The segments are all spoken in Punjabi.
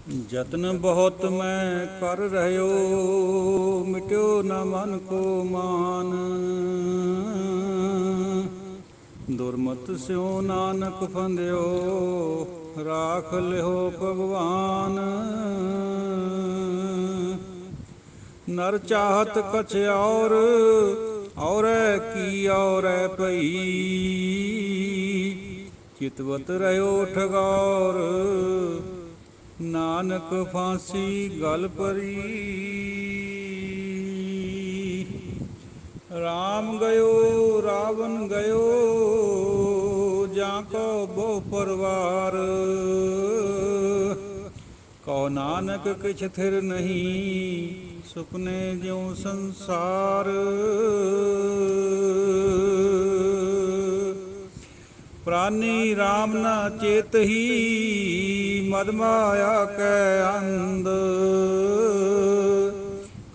जतन बहुत मैं कर रह्यो, मिट्यो न मन को मान। दुर्मत स्यो नानक फंद्यो, राख लिहो भगवान। नर चाहत कछ और की और पई। चितवत रह्यो ठगौर, नानक फांसी गल परी। राम गयो रावण गयो, जाको बो परवार। कहो नानक किछ थिर नहीं, सुपने ज्यों संसार। प्राणी राम न चेतही, मदमाया कै अंध।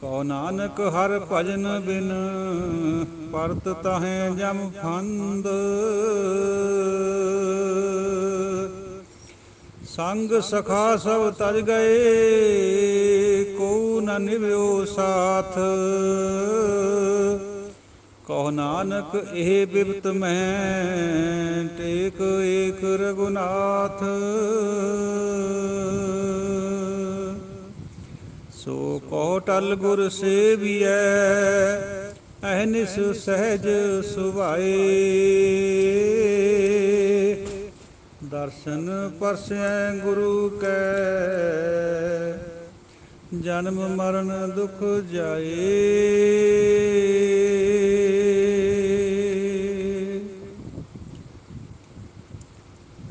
कहो नानक हर भजन बिन, परत तहें जम फंद। संग सखा सब तज गए, को न निभ्यो साथ। कहो नानक एह बिपत में, टेक एक रघुनाथ। सो कहो टल गुर सेवियै, अहनिस सहज सुभाए। दर्शन परसै गुरु कै, जन्म मरण दुख जाए।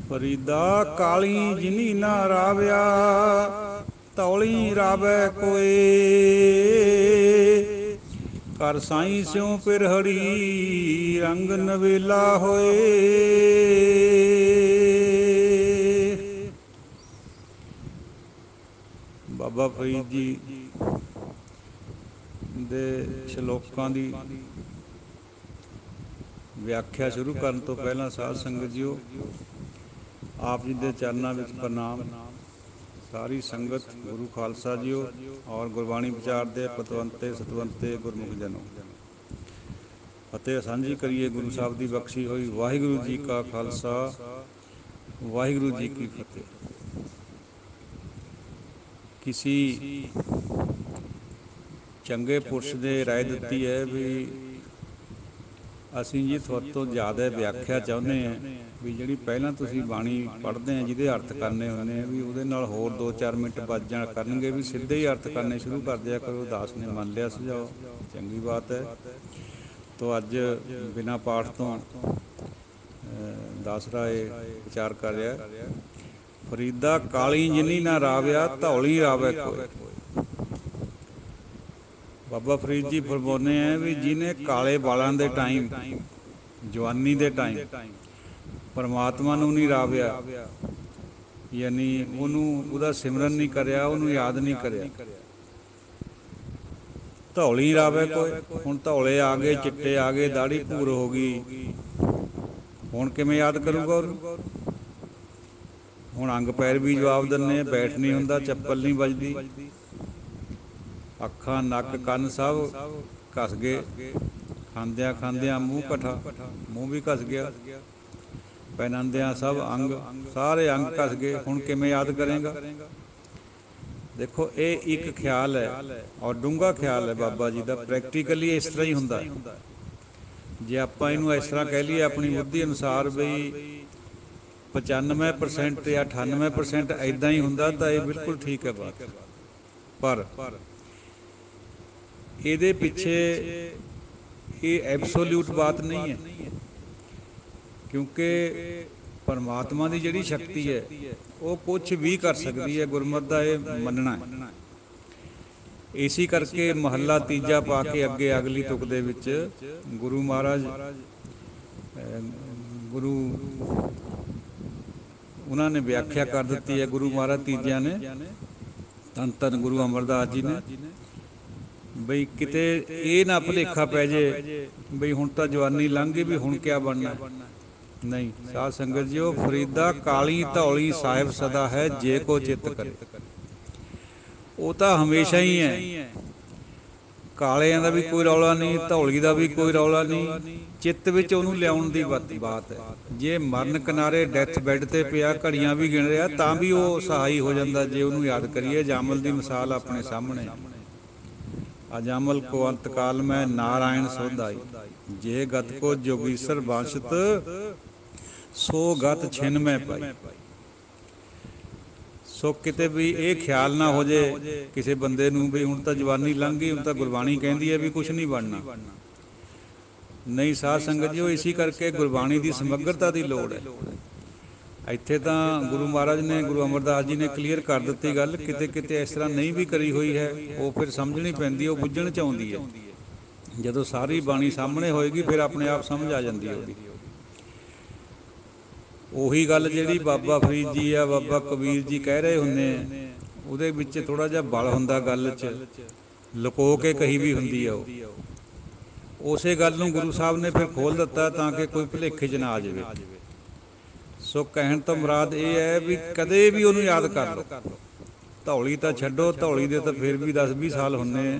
फरीदा काली जिनी ना रावया, तौली रावै कोई। कर साईं स्यों पिरहड़ी, रंग नवेला होए। ਬਾਬਾ ਫਰੀਦ ਜੀ ਦੇ ਸ਼ਲੋਕਾਂ ਦੀ ਵਿਆਖਿਆ ਸ਼ੁਰੂ ਕਰਨ ਤੋਂ ਪਹਿਲਾਂ ਸਾਧ ਸੰਗਤ ਜੀਓ, ਆਪ ਜੀ ਦੇ ਚਰਨਾਂ ਵਿੱਚ ਪ੍ਰਣਾਮ। ਸਾਰੀ ਸੰਗਤ, ਗੁਰੂ ਖਾਲਸਾ ਜੀਓ ਔਰ ਗੁਰਬਾਣੀ ਵਿਚਾਰ ਦੇ ਪਤਵੰਤੇ ਸਤਵੰਤੇ ਗੁਰਮੁਖ ਜਨੋ, ਫਤਿਹ ਸਾਂਝੀ ਕਰੀਏ ਗੁਰੂ ਸਾਹਿਬ ਦੀ ਬਖਸ਼ੀ ਹੋਈ। ਵਾਹਿਗੁਰੂ ਜੀ ਕਾ ਖਾਲਸਾ, ਵਾਹਿਗੁਰੂ ਜੀ ਕੀ ਫਤਿਹ। किसी ਚੰਗੇ ਪੁਰਸ਼ ਨੇ ਰਾਏ ਦਿੱਤੀ ਹੈ ਵੀ ਅਸੀਂ ਜੀ ਤੁਹਾਡੇ ਤੋਂ ਜ਼ਿਆਦਾ ਵਿਆਖਿਆ ਚਾਹੁੰਦੇ ਹਾਂ, ਵੀ ਜਿਹੜੀ ਪਹਿਲਾਂ ਤੁਸੀਂ ਬਾਣੀ ਪੜ੍ਹਦੇ ਆ, ਜਿਹਦੇ ਅਰਥ ਕਰਨੇ ਹੁੰਦੇ ਆ, ਵੀ ਉਹਦੇ ਨਾਲ ਹੋਰ 2-4 ਮਿੰਟ ਬਚ ਜਾਣ ਕਰਨਗੇ, ਵੀ ਸਿੱਧੇ ਹੀ ਅਰਥ ਕਰਨੇ ਸ਼ੁਰੂ ਕਰ ਦਿਆ ਕਰੋ। ਦਾਸ ਨੇ ਮੰਨ ਲਿਆ ਸੁਝਾਅ, ਚੰਗੀ ਬਾਤ ਹੈ। ਤੋ ਅੱਜ ਬਿਨਾਂ ਪਾਠ ਤੋਂ ਦਾਸ ਰਾਏ ਵਿਚਾਰ ਕਰ ਰਿਹਾ। ਫਰੀਦਾ ਕਾਲੀ ਜਿਨੀ ਨਾ ਰਾਵਿਆ, ਧੌਲੀ ਰਾਵੈ ਕੋਇ। ਬਾਬਾ ਫਰੀਦ ਜੀ ਫਰਮਾਉਂਦੇ ਹੈ ਵੀ ਜਿਹਨੇ ਕਾਲੇ ਵਾਲਾਂ ਦੇ ਟਾਈਮ, ਜਵਾਨੀ ਦੇ ਟਾਈਮ ਪਰਮਾਤਮਾ ਨੂੰ ਨਹੀਂ ਰਾਵਿਆ, ਯਾਨੀ ਉਹਦਾ ਸਿਮਰਨ ਨਹੀਂ ਕਰਿਆ, ਉਹਨੂੰ ਯਾਦ ਨਹੀਂ ਕਰਿਆ, ਧੌਲੀ ਰਾਵੈ ਕੋਇ। ਹੁਣ ਧੌਲੇ ਆ ਗਏ, ਚਿੱਟੇ ਆ ਗਏ, ਦਾੜੀ ਭੂਰ ਹੋ ਗਈ, ਹੁਣ ਕਿਵੇਂ ਯਾਦ ਕਰੂਗਾ ਉਹਨੂੰ? ਹੁਣ ਅੰਗ ਪੈਰ ਵੀ ਜਵਾਬ ਦਿੰਦੇ, ਬੈਠ ਨਹੀਂ ਹੁੰਦਾ, ਚੱਪਲ ਨਹੀਂ ਵੱਜਦੀ, ਅੱਖਾਂ ਨੱਕ ਕੰਨ ਸਭ ਘਸ ਗਏ, ਖਾਂਦਿਆਂ ਖਾਂਦਿਆਂ ਮੂੰਹ ਘਟਾ, ਮੂੰਹ ਵੀ ਘਸ ਗਿਆ, ਪਹਿਨਾਉਂਦਿਆਂ ਸਭ ਅੰਗ, ਸਾਰੇ ਅੰਗ ਘਸ ਗਏ, ਹੁਣ ਕਿਵੇਂ ਯਾਦ ਕਰੇਗਾ? ਦੇਖੋ ਇਹ ਇੱਕ ਖਿਆਲ ਹੈ ਔਰ ਡੂੰਘਾ ਖਿਆਲ ਹੈ ਬਾਬਾ ਜੀ ਦਾ। ਪ੍ਰੈਕਟੀਕਲੀ ਇਸ ਤਰ੍ਹਾਂ ਹੀ ਹੁੰਦਾ। ਜੇ ਆਪਾਂ ਇਹਨੂੰ ਇਸ ਤਰ੍ਹਾਂ ਕਹਿ ਲਈਏ ਆਪਣੀ ਬੁੱਧੀ ਅਨੁਸਾਰ ਬਈ 95% ਜਾਂ 98% ਇੱਦਾਂ ਹੀ ਹੁੰਦਾ, ਤਾਂ ਇਹ ਬਿਲਕੁਲ ਠੀਕ ਹੈ ਬਾਤ। ਪਰ ਇਹਦੇ ਪਿੱਛੇ ਇਹ ਐਬਸੋਲਿਊਟ ਬਾਤ ਨਹੀਂ ਹੈ, ਕਿਉਂਕਿ ਪਰਮਾਤਮਾ ਦੀ ਜਿਹੜੀ ਸ਼ਕਤੀ ਹੈ ਉਹ ਕੁਛ ਵੀ ਕਰ ਸਕਦੀ ਹੈ। ਗੁਰਮਤਿ ਦਾ ਇਹ ਮੰਨਣਾ ਹੈ। ਇਸੇ ਕਰਕੇ ਮਹੱਲਾ ਤੀਜਾ ਪਾ ਕੇ ਅੱਗੇ ਅਗਲੀ ਤੁਕ ਦੇ ਵਿੱਚ ਗੁਰੂ ਮਹਾਰਾਜ, ਗੁਰੂ ਉਹਨਾਂ ਨੇ ਵਿਆਖਿਆ ਕਰ ਦਿੱਤੀ ਹੈ। ਗੁਰੂ ਮਹਾਰਾਜ ਤੀਜਿਆਂ ਨੇ, ਧੰਨ ਧੰਨ ਗੁਰੂ ਅਮਰਦਾਸ ਜੀ ਨੇ, ਬਈ ਕਿਤੇ ਇਹ ਨਾ ਭੁਲੇਖਾ ਪੈ ਜੇ ਬਈ ਹੁਣ ਤਾਂ ਜਵਾਨੀ ਲੰਘ ਗਈ, ਵੀ ਹੁਣ ਕਿਆ ਬਣਨਾ। ਨਹੀਂ ਸਾਧ ਸੰਗਤ ਜੀ, ਉਹ ਫਰੀਦਾ ਕਾਲੀ ਧੌਲੀ ਸਾਹਿਬ ਸਦਾ ਹੈ, ਜੇ ਕੋ ਚਿੱਤ ਕਰੇ। ਉਹ ਤਾਂ ਹਮੇਸ਼ਾ ਹੀ ਹੈ। ਕਾਲਿਆਂ ਦਾ ਵੀ ਕੋਈ ਰੌਲਾ ਨਹੀਂ, ਧੌਲੀ ਦਾ ਵੀ ਕੋਈ ਰੌਲਾ ਨਹੀਂ, ਚਿੱਤ ਵਿੱਚ ਉਹਨੂੰ ਲਿਆਉਣ ਦੀ ਬਾਤ ਹੈ। ਜੇ ਮਰਨ ਕਿਨਾਰੇ ਡੈਥ ਬੈੱਡ 'ਤੇ ਪਿਆ, ਘੜੀਆਂ ਵੀ ਗਿਣ ਰਿਹਾ, ਤਾਂ ਵੀ ਉਹ ਸਹਾਈ ਹੋ ਜਾਂਦਾ ਜੇ ਉਹਨੂੰ ਯਾਦ ਕਰੀਏ। ਜਾਮਲ ਦੀ ਮਿਸਾਲ ਆਪਣੇ ਸਾਹਮਣੇ, ਅਜਾਮਲ ਕੋ ਅੰਤਕਾਲ ਮੈਂ ਨਾਰਾਇਣ ਸੁਧ ਆਈ, ਜੇ ਗਤ ਕੋ ਜੋਗੀਸਰ ਬੰਸ਼ਤ, ਸੋ ਗਤ ਛਿਨ ਮੈਂ ਪਾਈ। ਸੋ ਕਿਤੇ ਵੀ ਇਹ ਖਿਆਲ ਨਾ ਹੋ ਜੇ ਕਿਸੇ ਬੰਦੇ ਨੂੰ ਵੀ ਹੁਣ ਤਾਂ ਜਵਾਨੀ ਲੰਘ ਗਈ, ਹੁਣ ਤਾਂ ਗੁਰਬਾਣੀ ਕਹਿੰਦੀ ਹੈ ਵੀ ਕੁਛ ਨਹੀਂ ਬਣਨਾ। ਨਹੀਂ ਸਾਧ ਸੰਗਤ ਜੀ, ਉਹ ਇਸੀ ਕਰਕੇ ਗੁਰਬਾਣੀ ਦੀ ਸਮੱਗਰਤਾ ਦੀ ਲੋੜ ਹੈ। ਇੱਥੇ ਤਾਂ ਗੁਰੂ ਮਹਾਰਾਜ ਨੇ, ਗੁਰੂ ਅਮਰਦਾਸ ਜੀ ਨੇ ਕਲੀਅਰ ਕਰ ਦਿੱਤੀ ਗੱਲ। ਕਿਤੇ ਕਿਤੇ ਇਸ ਤਰ੍ਹਾਂ ਨਹੀਂ ਵੀ ਕਰੀ ਹੋਈ ਹੈ, ਉਹ ਫਿਰ ਸਮਝਣੀ ਪੈਂਦੀ, ਉਹ ਬੁੱਝਣ 'ਚ ਆਉਂਦੀ ਹੈ। ਜਦੋਂ ਸਾਰੀ ਬਾਣੀ ਸਾਹਮਣੇ ਹੋਏਗੀ ਫਿਰ ਆਪਣੇ ਆਪ ਸਮਝ ਆ ਜਾਂਦੀ ਹੈ ਉਹਦੀ। ਉਹੀ ਗੱਲ ਜਿਹੜੀ ਬਾਬਾ ਫਰੀਦ ਜੀ ਆ, ਬਾਬਾ ਕਬੀਰ ਜੀ ਕਹਿ ਰਹੇ ਹੁੰਦੇ ਆ, ਉਹਦੇ ਵਿੱਚ ਥੋੜ੍ਹਾ ਜਿਹਾ ਬਲ ਹੁੰਦਾ ਗੱਲ 'ਚ, ਲੁਕੋ ਕੇ ਕਹੀ ਵੀ ਹੁੰਦੀ ਆ ਉਹ। ਉਸੇ ਗੱਲ ਨੂੰ ਗੁਰੂ ਸਾਹਿਬ ਨੇ ਫਿਰ ਖੋਲ੍ਹ ਦਿੱਤਾ ਤਾਂ ਕਿ ਕੋਈ ਭੁਲੇਖੇ 'ਚ ਨਾ ਆ ਜਾਵੇ। ਸੋ ਕਹਿਣ ਤੋਂ ਮੁਰਾਦ ਇਹ ਹੈ ਵੀ ਕਦੇ ਵੀ ਉਹਨੂੰ ਯਾਦ ਕਰ ਲਓ। ਧੌਲੀ ਤਾਂ ਛੱਡੋ, ਧੌਲੀ ਦੇ ਤਾਂ ਫਿਰ ਵੀ 10-20 ਸਾਲ ਹੁੰਦੇ।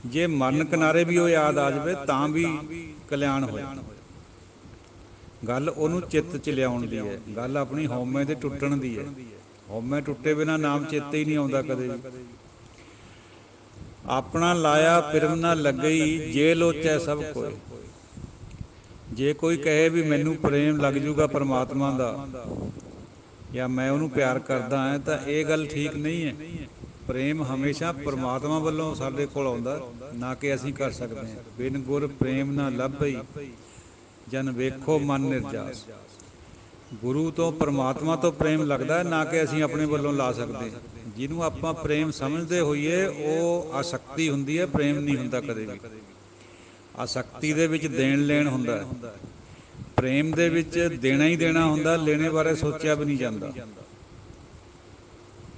ਜੇ ਮਰਨ ਕਿਨਾਰੇ ਵੀ ਉਹ ਯਾਦ ਆ ਜਾਵੇ ਤਾਂ ਵੀ ਕਲਿਆਣ ਹੋਇਆ। ਗੱਲ ਉਹਨੂੰ ਚਿੱਤ 'ਚ ਲਿਆਉਣ ਦੀ ਹੈ, ਗੱਲ ਆਪਣੀ ਹਉਮੈ ਦੇ ਟੁੱਟਣ ਦੀ ਹੈ। ਹਉਮੈ ਟੁੱਟੇ ਬਿਨਾਂ ਨਾਮ ਚੇਤੇ ਹੀ ਨਹੀਂ ਆਉਂਦਾ ਕਦੇ ਵੀ। ਆਪਣਾ ਲਾਇਆ ਪਿਰਮ ਨਾ ਲੱਗਈ, ਜੇ ਲੋਚੈ ਸਭ ਕੋਇ। ਜੇ ਕੋਈ ਕਹੇ ਵੀ ਮੈਨੂੰ ਪ੍ਰੇਮ ਲੱਗ ਜੂਗਾ ਪਰਮਾਤਮਾ ਦਾ, ਜਾਂ ਮੈਂ ਉਹਨੂੰ ਪਿਆਰ ਕਰਦਾ ਹਾਂ, ਤਾਂ ਇਹ ਗੱਲ ਠੀਕ ਨਹੀਂ ਹੈ। ਪ੍ਰੇਮ ਹਮੇਸ਼ਾ ਪਰਮਾਤਮਾ ਵੱਲੋਂ ਸਾਡੇ ਕੋਲ ਆਉਂਦਾ, ਨਾ ਕਿ ਅਸੀਂ ਕਰ ਸਕਦੇ ਹਾਂ। ਬਿਨ ਗੁਰ ਪ੍ਰੇਮ ਨਾ ਲੱਭਈ, ਜਨ ਵੇਖੋ ਮਨ ਨਿਰਜਾਸ। ਗੁਰੂ ਤੋਂ, ਪਰਮਾਤਮਾ ਤੋਂ ਪ੍ਰੇਮ ਲੱਗਦਾ, ਨਾ ਕਿ ਅਸੀਂ ਆਪਣੇ ਵੱਲੋਂ ਲਾ ਸਕਦੇ। ਜਿਹਨੂੰ ਆਪਾਂ ਪ੍ਰੇਮ ਸਮਝਦੇ ਹੋਈਏ ਉਹ ਆਸਕਤੀ ਹੁੰਦੀ ਹੈ, ਪ੍ਰੇਮ ਨਹੀਂ ਹੁੰਦਾ ਕਦੇ ਵੀ। ਆਸਕਤੀ ਦੇ ਵਿੱਚ ਦੇਣ ਲੈਣ ਹੁੰਦਾ, ਪ੍ਰੇਮ ਦੇ ਵਿੱਚ ਦੇਣਾ ਹੀ ਦੇਣਾ ਹੁੰਦਾ, ਲੈਣੇ ਬਾਰੇ ਸੋਚਿਆ ਵੀ ਨਹੀਂ ਜਾਂਦਾ।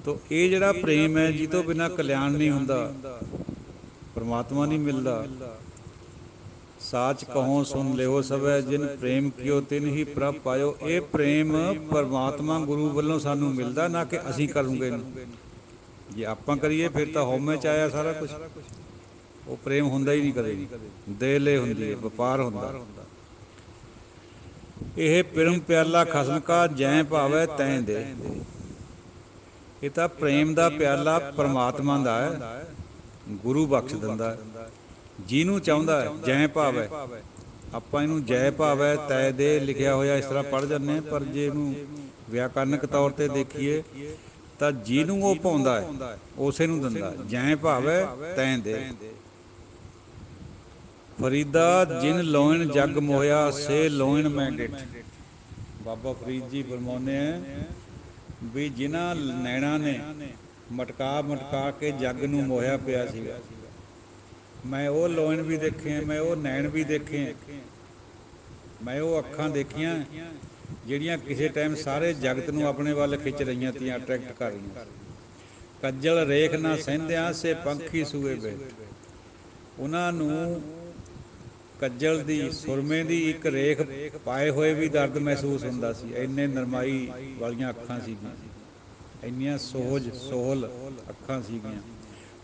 ਤਾਂ ਇਹ ਜਿਹੜਾ ਪ੍ਰੇਮ ਹੈ, ਜਿਹ ਤੋਂ ਬਿਨਾਂ ਕਲਿਆਣ ਨਹੀਂ ਹੁੰਦਾ, ਪਰਮਾਤਮਾ ਨਹੀਂ ਮਿਲਦਾ। ਸਾਚ ਕਹੋ ਸੁਣ ਲਿਓ ਸਭੈ, ਜਿਨ ਪ੍ਰੇਮ ਕੀਓ ਤਿਨ ਹੀ ਪ੍ਰਭ ਪਾਇਓ। ਇਹ ਪ੍ਰੇਮ ਪਰਮਾਤਮਾ ਗੁਰੂ ਵੱਲੋਂ ਸਾਨੂੰ ਮਿਲਦਾ, ਨਾ ਕਿ ਅਸੀਂ ਕਰੂੰਗੇ ਇਹਨੂੰ। ਜੇ ਆਪਾਂ ਕਰੀਏ ਫਿਰ ਤਾਂ ਹਉਮੈ 'ਚ ਆਇਆ ਸਾਰਾ ਕੁਛ। ਉਹ ਪ੍ਰੇਮ ਹੁੰਦਾ ਹੀ ਨਹੀਂ ਕਦੇ ਵੀ, ਦੇ ਲੈ ਹੁੰਦੀ ਹੈ, ਵਪਾਰ ਹੁੰਦਾ। ਇਹ ਪਿਰਮ ਪਿਆਲਾ ਖਸਮ ਕਾ, ਜੈ ਭਾਵੈ ਤੈਂ ਦੇ। ਇਹ ਤਾਂ ਪ੍ਰੇਮ ਦਾ ਪਿਆਲਾ ਪਰਮਾਤਮਾ ਦਾ ਹੈ, ਗੁਰੂ ਬਖਸ਼ ਦਿੰਦਾ ਜਿਹਨੂੰ ਚਾਹੁੰਦਾ ਹੈ। ਜੈ ਭਾਵੈ, ਆਪਾਂ ਇਹਨੂੰ ਜੈ ਭਾਵੈ ਤੈ ਦੇ ਲਿਖਿਆ ਹੋਇਆ ਇਸ ਤਰ੍ਹਾਂ ਪੜ੍ਹ ਜਾਂਦੇ ਹਾਂ, ਪਰ ਜੇ ਇਹਨੂੰ ਵਿਆਕਰਨਕ ਤੌਰ 'ਤੇ ਦੇਖੀਏ ਤਾਂ ਜਿਹਨੂੰ ਉਹ ਪਾਉਂਦਾ ਹੈ ਉਸੇ ਨੂੰ ਦਿੰਦਾ। ਜੈ ਭਾਵੈ ਤੈਂ ਦੇ। ਫਰੀਦਾ ਜਿਨ ਲੋਇਣ ਜਗ ਮੋਹਿਆ, ਸੇ ਲੋਇਣ ਮੈਂ ਡਿਠ। ਬਾਬਾ ਫਰੀਦ ਜੀ ਫਰਮਾਉਂਦੇ ਹੈ ਵੀ ਜਿਨ੍ਹਾਂ ਨੈਣਾਂ ਨੇ ਮਟਕਾ ਮਟਕਾ ਕੇ ਜੱਗ ਨੂੰ ਮੋਹਿਆ ਪਿਆ ਸੀਗਾ, ਮੈਂ ਉਹ ਲੋਇਣ ਵੀ ਦੇਖੇ, ਮੈਂ ਉਹ ਨੈਣ ਵੀ ਦੇਖੇ, ਮੈਂ ਉਹ ਅੱਖਾਂ ਦੇਖੀਆਂ ਜਿਹੜੀਆਂ ਕਿਸੇ ਟਾਈਮ ਸਾਰੇ ਜਗਤ ਨੂੰ ਆਪਣੇ ਵੱਲ ਖਿੱਚ ਰਹੀਆਂ ਤੀਆਂ, ਅਟਰੈਕਟ ਕਰ ਰਹੀਆਂ। ਕੱਜਲ ਰੇਖ ਨਾ ਸਹਿੰਦਿਆਂ, ਸੇ ਪੰਖੀ ਸੂਏ ਬੈਠ। ਉਹਨਾਂ ਨੂੰ ਕੱਜਲ ਦੀ, ਸੁਰਮੇ ਦੀ ਇੱਕ ਰੇਖ ਪਾਏ ਹੋਏ ਵੀ ਦਰਦ ਮਹਿਸੂਸ ਹੁੰਦਾ ਸੀ। ਇੰਨੇ ਨਰਮਾਈ ਵਾਲੀਆਂ ਅੱਖਾਂ ਸੀਗੀਆਂ, ਇੰਨੀਆਂ ਸੋਹਲ ਅੱਖਾਂ ਸੀਗੀਆਂ।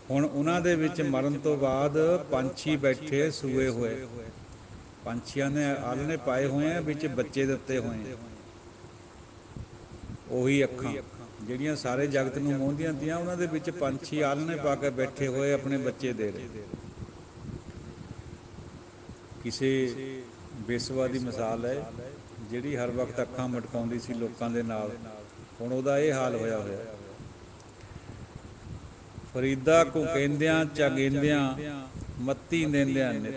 ਹੁਣ ਉਹਨਾਂ ਦੇ ਵਿੱਚ ਮਰਨ ਤੋਂ ਬਾਅਦ ਪੰਛੀ ਬੈਠੇ ਸੂਏ ਹੋਏ, ਪੰਛੀਆਂ ਨੇ ਆਲ੍ਹਣੇ ਪਾਏ ਹੋਏ ਆ, ਵਿੱਚ ਬੱਚੇ ਦਿੱਤੇ ਹੋਏ ਆ। ਉਹੀ ਅੱਖਾਂ ਜਿਹੜੀਆਂ ਸਾਰੇ ਜਗਤ ਨੂੰ ਮੋਹਦੀਆਂ ਤੀਆਂ, ਉਹਨਾਂ ਦੇ ਵਿੱਚ ਪੰਛੀ ਆਲ੍ਹਣੇ ਪਾ ਕੇ ਬੈਠੇ ਹੋਏ ਆਪਣੇ ਬੱਚੇ ਦੇ ਰਹੇ। ਕਿਸੇ ਬੇਸਵਾ ਦੀ ਮਿਸਾਲ ਹੈ ਜਿਹੜੀ ਹਰ ਵਕਤ ਅੱਖਾਂ ਮਟਕਾਉਂਦੀ ਸੀ ਲੋਕਾਂ ਦੇ ਨਾਲ, ਹੁਣ ਉਹਦਾ ਇਹ ਹਾਲ ਹੋਇਆ ਹੋਇਆ। ਫਰੀਦਾ ਕੋ ਕਹਿੰਦਿਆਂ ਚਗੇਂਦਿਆਂ, ਮੱਤੀ ਦਿੰਦਿਆਂ ਨਿਤ।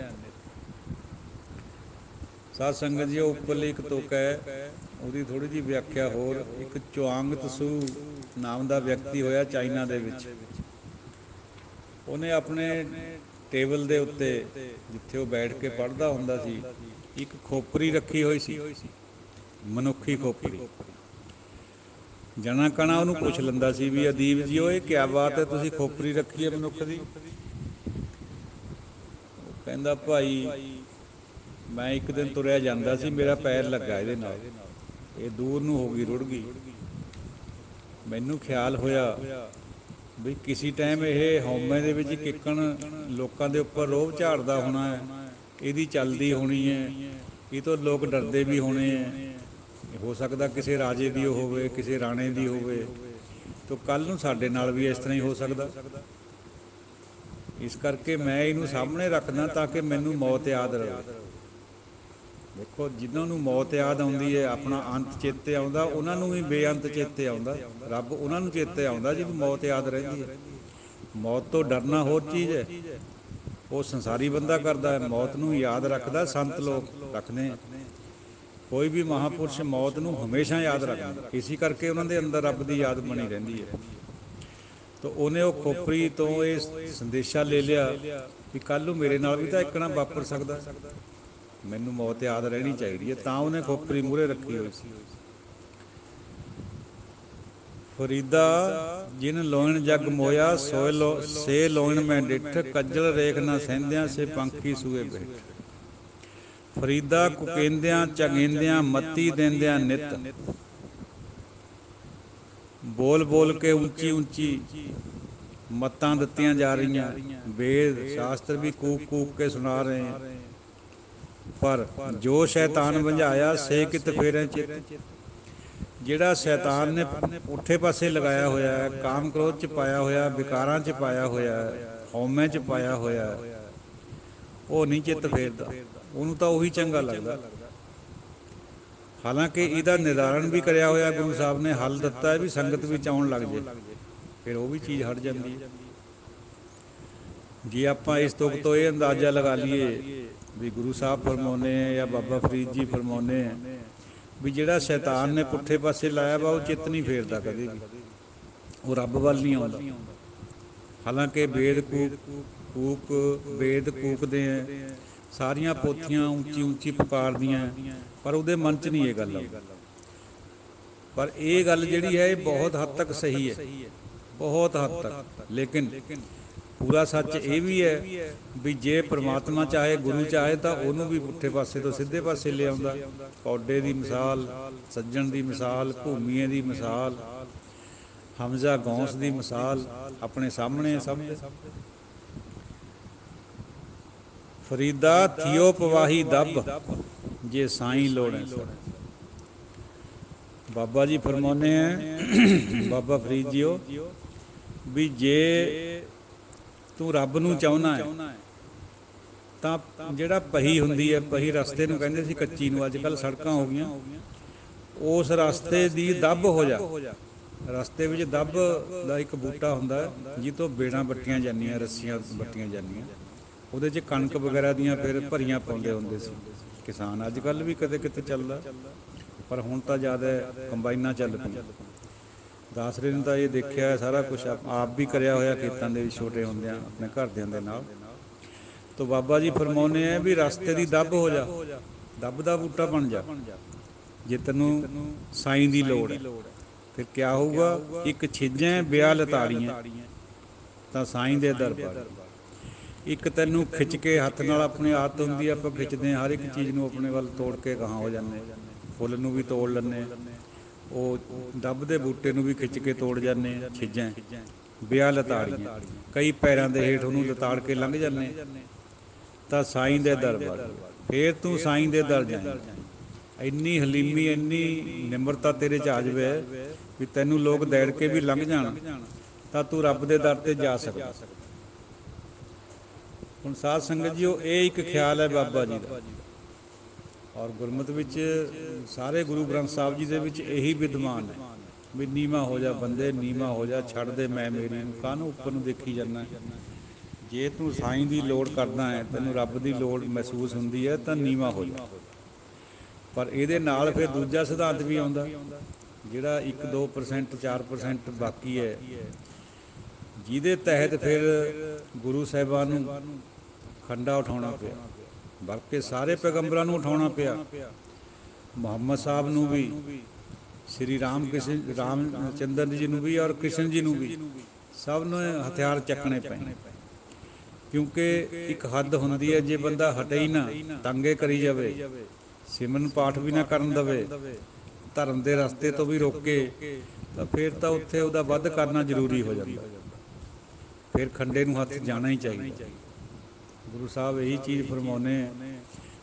ਸਾਧ ਸੰਗਤ ਜੀ, ਉਹ ਉੱਪਰਲੀ ਇੱਕ ਤੁਕ ਹੈ, ਉਹਦੀ ਥੋੜ੍ਹੀ ਜਿਹੀ ਵਿਆਖਿਆ ਹੋਰ। ਇੱਕ ਚੁਆਂਗ ਤਸੂ ਨਾਮ ਦਾ ਵਿਅਕਤੀ ਹੋਇਆ ਚਾਈਨਾ ਦੇ ਵਿੱਚ। ਉਹਨੇ ਆਪਣੇ ਟੇਬਲ ਦੇ ਉੱਤੇ, ਜਿੱਥੇ ਉਹ ਬੈਠ ਕੇ ਪੜ੍ਹਦਾ ਹੁੰਦਾ ਸੀ, ਇੱਕ ਖੋਪਰੀ ਰੱਖੀ ਹੋਈ ਸੀ, ਮਨੁੱਖੀ ਖੋਪਰੀ। ਜਣਾ ਕਣਾ ਉਹਨੂੰ ਪੁੱਛ ਲੈਂਦਾ ਸੀ ਵੀ ਅਦੀਬ ਜੀ, ਉਹ ਇਹ ਕਿਆ ਬਾਤ ਹੈ, ਤੁਸੀਂ ਖੋਪਰੀ ਰੱਖੀ ਹੈ ਮਨੁੱਖ ਦੀ? ਉਹ ਕਹਿੰਦਾ ਭਾਈ, ਮੈਂ ਇੱਕ ਦਿਨ ਤੁਰਿਆ ਜਾਂਦਾ ਸੀ, ਮੇਰਾ ਪੈਰ ਲੱਗਾ ਇਹਦੇ ਨਾਲ, ਇਹ ਦੂਰ ਨੂੰ ਹੋ ਗਈ, ਰੁੜ ਗਈ। ਮੈਨੂੰ ਖਿਆਲ ਹੋਇਆ ਵੀ ਕਿਸੇ ਟਾਈਮ ਇਹ ਹਉਮੈ ਦੇ ਵਿੱਚ ਕਿੱਕਣ ਲੋਕਾਂ ਦੇ ਉੱਪਰ ਰੋਹਬ ਝਾੜਦਾ ਹੋਣਾ ਹੈ, ਇਹਦੀ ਚੱਲਦੀ ਹੋਣੀ ਹੈ, ਇਹ ਤੋਂ ਲੋਕ ਡਰਦੇ ਵੀ ਹੋਣੇ ਹੈ। ਹੋ ਸਕਦਾ ਕਿਸੇ ਰਾਜੇ ਦੀ ਹੋਵੇ, ਕਿਸੇ ਰਾਣੇ ਦੀ ਹੋਵੇ, ਤਾਂ ਕੱਲ੍ਹ ਨੂੰ ਸਾਡੇ ਨਾਲ ਵੀ ਇਸ ਤਰ੍ਹਾਂ ਹੀ ਹੋ ਸਕਦਾ। ਇਸ ਕਰਕੇ ਮੈਂ ਇਹਨੂੰ ਸਾਹਮਣੇ ਰੱਖਦਾ ਤਾਂ ਕਿ ਮੈਨੂੰ ਮੌਤ ਯਾਦ ਰਹੇ। ਦੇਖੋ, ਜਿਨ੍ਹਾਂ ਨੂੰ ਮੌਤ ਯਾਦ ਆਉਂਦੀ ਹੈ, ਆਪਣਾ ਅੰਤ ਚੇਤੇ ਆਉਂਦਾ, ਉਹਨਾਂ ਨੂੰ ਵੀ ਬੇਅੰਤ ਚੇਤੇ ਆਉਂਦਾ। ਰੱਬ ਉਹਨਾਂ ਨੂੰ ਚੇਤੇ ਆਉਂਦਾ ਜਿਹਨੂੰ ਮੌਤ ਯਾਦ ਰਹਿੰਦੀ ਹੈ। ਮੌਤ ਤੋਂ ਡਰਨਾ ਹੋਰ ਚੀਜ਼ ਹੈ, ਉਹ ਸੰਸਾਰੀ ਬੰਦਾ ਕਰਦਾ ਹੈ। ਮੌਤ ਨੂੰ ਯਾਦ ਰੱਖਦਾ ਸੰਤ ਲੋਕ ਰੱਖਦੇ। ਕੋਈ ਵੀ ਮਹਾਂਪੁਰਸ਼ ਮੌਤ ਨੂੰ ਹਮੇਸ਼ਾ ਯਾਦ ਰੱਖਦੇ, ਇਸੇ ਕਰਕੇ ਉਹਨਾਂ ਦੇ ਅੰਦਰ ਰੱਬ ਦੀ ਯਾਦ ਬਣੀ ਰਹਿੰਦੀ ਹੈ। ਤਾਂ ਉਹਨੇ ਉਹ ਖੋਪਰੀ ਤੋਂ ਇਹ ਸੰਦੇਸ਼ਾ ਲੈ ਲਿਆ ਵੀ ਕੱਲ੍ਹ ਨੂੰ ਮੇਰੇ ਨਾਲ ਵੀ ਤਾਂ ਇੱਕ ਨਾ ਵਾਪਰ ਸਕਦਾ, ਮੈਨੂੰ ਮੌਤ ਯਾਦ ਰਹਿਣੀ ਚਾਹੀਦੀ ਹੈ। ਤਾਂ ਉਹਨੇ ਖੋਪਰੀ ਮੂਹਰੇ ਰੱਖੀ ਹੋਈ ਸੀ। ਫਰੀਦਾ ਜਿਨ ਲੋਇਣ ਜਗ ਮੋਇਆ ਸੇ ਲੋਇਣ ਮੈਂ ਡਿੱਠ, ਕੱਜਲ ਰੇਖ ਨਾ ਸਹਿੰਦਿਆਂ ਸੇ ਪੰਖੀ ਸੂਏ ਬੈਠ। ਫਰੀਦਾ ਕੁਕੇਂਦਿਆਂ ਚਗੇਂਦਿਆਂ ਮੱਤੀ ਦਿੰਦਿਆਂ ਨਿੱਤ, ਬੋਲ ਬੋਲ ਕੇ ਉੱਚੀ ਉੱਚੀ ਮੱਤਾਂ ਦਿੱਤੀਆਂ ਜਾ ਰਹੀਆਂ। ਵੇਦ ਸ਼ਾਸਤਰ ਵੀ ਕੂਕ ਕੂਕ ਕੇ ਸੁਣਾ ਰਹੇ हैं। ਪਰ ਜੋ ਸ਼ੈਤਾਨ ਭੰਜਾਇਆ ਸੇ ਕਿਤ ਫੇਰੇ ਚਿੱਤ, ਜਿਹੜਾ ਸ਼ੈਤਾਨ ਨੇ ਪੁੱਠੇ ਪਾਸੇ ਲਗਾਇਆ ਹੋਇਆ ਹੈ, ਕਾਮ ਕ੍ਰੋਧ 'ਚ ਪਾਇਆ ਹੋਇਆ, ਵਿਕਾਰਾਂ 'ਚ ਪਾਇਆ ਹੋਇਆ, ਹਉਮੈ 'ਚ ਪਾਇਆ ਹੋਇਆ, ਉਹ ਨਹੀਂ ਚਿੱਤ ਫੇਰਦਾ। ਉਹਨੂੰ ਤਾਂ ਉਹੀ ਚੰਗਾ ਲੱਗਦਾ। ਹਾਲਾਂਕਿ ਇਹਦਾ ਨਿਰਧਾਰਨ ਵੀ ਕਰਿਆ ਹੋਇਆ ਗੁਰੂ ਸਾਹਿਬ ਨੇ, ਹੱਲ ਦਿੱਤਾ ਹੈ ਵੀ ਸੰਗਤ ਵਿੱਚ ਆਉਣ ਲੱਗ ਜੇ, ਫਿਰ ਉਹ ਵੀ ਚੀਜ਼ ਹਟ ਜਾਂਦੀ ਹੈ। ਜੇ ਆਪਾਂ ਇਸ ਤੁਕ ਤੋਂ ਇਹ ਅੰਦਾਜ਼ਾ ਲਗਾ ਲਈਏ ਵੀ ਗੁਰੂ ਸਾਹਿਬ ਫਰਮਾਉਂਦੇ ਹੈ ਜਾਂ ਬਾਬਾ ਫਰੀਦ ਜੀ ਫਰਮਾਉਂਦੇ ਹੈ ਵੀ ਜਿਹੜਾ ਸ਼ੈਤਾਨ ਨੇ ਪੁੱਠੇ ਪਾਸੇ ਲਾਇਆ ਵਾ ਉਹ ਚਿੱਤ ਨਹੀਂ ਫੇਰਦਾ ਕਦੇ ਵੀ, ਉਹ ਰੱਬ ਵੱਲ ਨਹੀਂ ਆਉਂਦਾ। ਹਾਲਾਂਕਿ ਵੇਦ ਕੂਕਦੇ ਹੈ, ਸਾਰੀਆਂ ਪੋਥੀਆਂ ਉੱਚੀ ਉੱਚੀ ਪੁਕਾਰਦੀਆਂ, ਪਰ ਉਹਦੇ ਮਨ 'ਚ ਨਹੀਂ ਇਹ ਗੱਲ ਆਉਂਦੀ। ਪਰ ਇਹ ਗੱਲ ਜਿਹੜੀ ਹੈ ਇਹ ਬਹੁਤ ਹੱਦ ਤੱਕ ਸਹੀ ਹੈ, ਬਹੁਤ ਹੱਦ ਤੱਕ। ਲੇਕਿਨ ਪੂਰਾ ਸੱਚ ਇਹ ਵੀ ਹੈ ਵੀ ਜੇ ਪ੍ਰਮਾਤਮਾ ਚਾਹੇ, ਗੁਰੂ ਚਾਹੇ, ਤਾਂ ਉਹਨੂੰ ਵੀ ਪੁੱਠੇ ਪਾਸੇ ਤੋਂ ਸਿੱਧੇ ਪਾਸੇ ਲਿਆਉਂਦਾ। ਕੌਡੇ ਦੀ ਮਿਸਾਲ, ਸੱਜਣ ਦੀ ਮਿਸਾਲ, ਭੂਮੀਏ ਦੀ ਮਿਸਾਲ, ਹਮਜ਼ਾ ਗੌਂਸ ਦੀ ਮਿਸਾਲ ਆਪਣੇ ਸਾਹਮਣੇ ਸਭ ਦੇ। ਫਰੀਦਾ ਥਿਓ ਪਵਾਹੀ ਦੱਬ, ਜੇ ਸਾਈਂ ਲੋੜੈ ਸਭ। ਬਾਬਾ ਜੀ ਫਰਮਾਉਂਦੇ ਹੈ, ਬਾਬਾ ਫਰੀਦ ਜੀਓ, ਵੀ ਜੇ ਤੂੰ ਰੱਬ ਨੂੰ ਚਾਹੁੰਦਾ ਹੈ ਤਾਂ ਜਿਹੜਾ ਪਹੀ ਹੁੰਦੀ ਹੈ, ਪਹੀ ਰਸਤੇ ਨੂੰ ਕਹਿੰਦੇ ਸੀ ਕੱਚੀ ਨੂੰ, ਅੱਜ ਕੱਲ੍ਹ ਸੜਕਾਂ ਹੋ ਗਈਆਂ, ਉਸ ਰਸਤੇ ਦੀ ਦੱਬ ਹੋ ਜਾ। ਰਸਤੇ ਵਿੱਚ ਦੱਬ ਦਾ ਇੱਕ ਬੂਟਾ ਹੁੰਦਾ ਜਿਹ ਤੋਂ ਬੇੜਾਂ ਵੱਟੀਆਂ ਜਾਂਦੀਆਂ, ਰੱਸੀਆਂ ਵੱਟੀਆਂ ਜਾਂਦੀਆਂ, ਉਹਦੇ 'ਚ ਕਣਕ ਵਗੈਰਾ ਦੀਆਂ ਫਿਰ ਭਰੀਆਂ ਪਾਉਂਦੇ ਹੁੰਦੇ ਸੀ ਕਿਸਾਨ। ਅੱਜ ਕੱਲ੍ਹ ਵੀ ਕਦੇ ਕਿਤੇ ਚੱਲਦਾ, ਪਰ ਹੁਣ ਤਾਂ ਜ਼ਿਆਦਾ ਕੰਬਾਈਨਾਂ ਚੱਲ ਪਈਆਂ। ਦਾਸਰੇ ਨੂੰ ਤਾਂ ਇਹ ਦੇਖਿਆ ਸਾਰਾ ਕੁਛ, ਆਪ ਵੀ ਕਰਿਆ ਹੋਇਆ ਖੇਤਾਂ ਦੇ ਵਿੱਚ ਛੋਟੇ ਹੁੰਦਿਆਂ ਆਪਣੇ ਘਰਦਿਆਂ ਦੇ ਨਾਲ। ਤਾਂ ਬਾਬਾ ਜੀ ਫਰਮਾਉਂਦੇ ਹੈ ਵੀ ਰਸਤੇ ਦੀ ਦੱਬ ਹੋ ਜਾ, ਦੱਬ ਦਾ ਬੂਟਾ ਬਣ ਜਾ ਜੇ ਤੈਨੂੰ ਸਾਈਂ ਦੀ ਲੋੜ ਹੈ। ਫਿਰ ਕਿਆ ਹੋਊਗਾ, ਇੱਕ ਛਿੱਜੈਂ ਬਿਆ ਲਤਾੜੀਆਂ ਤਾਂ ਸਾਈਂ ਦੇ ਦਰਬਾਰ। ਇੱਕ ਤੈਨੂੰ ਖਿੱਚ ਕੇ ਹੱਥ ਨਾਲ, ਆਪਣੀ ਆਦਤ ਹੁੰਦੀ ਹੈ ਆਪਾਂ ਖਿੱਚਦੇ ਹਾਂ ਹਰ ਇੱਕ ਚੀਜ਼ ਨੂੰ ਆਪਣੇ ਵੱਲ, ਤੋੜ ਕੇ ਗਾਹਾਂ ਹੋ ਜਾਂਦੇ, ਫੁੱਲ ਨੂੰ ਵੀ ਤੋੜ ਲੈਂਦੇ, ਉਹ ਦੱਬ ਦੇ ਬੂਟੇ ਨੂੰ ਵੀ ਖਿੱਚ ਕੇ ਤੋੜ ਜਾਂਦੇ, ਛਿੱਜਾਂ ਬਿਆ ਲਤਾੜੀਆਂ, ਕਈ ਪੈਰਾਂ ਦੇ ਹੇਠ ਉਹਨੂੰ ਲਤਾੜ ਕੇ ਲੰਘ ਜਾਂਦੇ, ਤਾਂ ਸਾਈਂ ਦੇ ਦਰਬਾਰ। ਫੇਰ ਤੂੰ ਸਾਈਂ ਦੇ ਦਰ ਜਾਏਂ। ਇੰਨੀ ਹਲੀਮੀ, ਇੰਨੀ ਨਿਮਰਤਾ ਤੇਰੇ 'ਚ ਆ ਜਾਵੇ ਵੀ ਤੈਨੂੰ ਲੋਕ ਦੈੜ ਕੇ ਵੀ ਲੰਘ ਜਾਣ ਤਾਂ ਤੂੰ ਰੱਬ ਦੇ ਦਰ 'ਤੇ ਜਾ ਸਕਦਾ। ਹੁਣ ਸਾਧ ਸੰਗਤ ਜੀ, ਉਹ ਇਹ ਇੱਕ ਖਿਆਲ ਹੈ ਬਾਬਾ ਜੀ ਦਾ, ਔਰ ਗੁਰਮਤਿ ਵਿੱਚ ਸਾਰੇ ਗੁਰੂ ਗ੍ਰੰਥ ਸਾਹਿਬ ਜੀ ਦੇ ਵਿੱਚ ਇਹੀ ਵਿਦਮਾਨ ਹੈ ਵੀ ਨੀਵਾਂ ਹੋ ਜਾ ਬੰਦੇ, ਨੀਵਾਂ ਹੋ ਜਾ, ਛੱਡ ਦੇ ਮੈਂ ਮੇਰੀ ਨੂੰ, ਕਾਹਨੂੰ ਉੱਪਰ ਨੂੰ ਦੇਖੀ ਜਾਂਦਾ। ਜੇ ਤੂੰ ਸਾਈਂ ਦੀ ਲੋੜ ਕਰਦਾ ਹੈ, ਤੈਨੂੰ ਰੱਬ ਦੀ ਲੋੜ ਮਹਿਸੂਸ ਹੁੰਦੀ ਹੈ, ਤਾਂ ਨੀਵਾਂ ਹੋ ਜਾ। ਪਰ ਇਹਦੇ ਨਾਲ ਫਿਰ ਦੂਜਾ ਸਿਧਾਂਤ ਵੀ ਆਉਂਦਾ, ਜਿਹੜਾ 1-2% 4% ਬਾਕੀ ਹੈ, ਜਿਹਦੇ ਤਹਿਤ ਫਿਰ ਗੁਰੂ ਸਾਹਿਬਾਨ ਨੂੰ ਖੰਡਾ ਉਠਾਉਣਾ ਪਿਆ, ਬਲਕਿ ਸਾਰੇ ਪੈਗੰਬਰਾਂ ਨੂੰ ਉਠਾਉਣਾ ਪਿਆ। ਮੁਹੰਮਦ ਸਾਹਿਬ ਨੂੰ ਵੀ, ਸ਼੍ਰੀ ਰਾਮ ਚੰਦਰ ਜੀ ਨੂੰ ਵੀ, ਔਰ ਕ੍ਰਿਸ਼ਨ ਜੀ ਨੂੰ ਵੀ, ਸਭ ਨੂੰ ਹਥਿਆਰ ਚੱਕਣੇ ਪਏ, ਕਿਉਂਕਿ ਇੱਕ ਹੱਦ ਹੁੰਦੀ ਹੈ। ਜੇ ਬੰਦਾ ਹਟੇ ਹੀ ਨਾ, ਤੰਗੇ ਕਰੀ ਜਾਵੇ, ਸਿਮਰਨ ਪਾਠ ਵੀ ਨਾ ਕਰਨ ਦੇਵੇ, ਧਰਮ ਦੇ ਰਸਤੇ ਤੋਂ ਵੀ ਰੋਕੇ, ਤਾਂ ਫਿਰ ਤਾਂ ਉੱਥੇ ਉਹਦਾ ਵੱਧ ਕਰਨਾ ਜ਼ਰੂਰੀ ਹੋ ਜਾਂਦਾ। फिर खंडे नूं हत्थ जाना ही चाहिए। गुरु साहब यही चीज़ फरमाने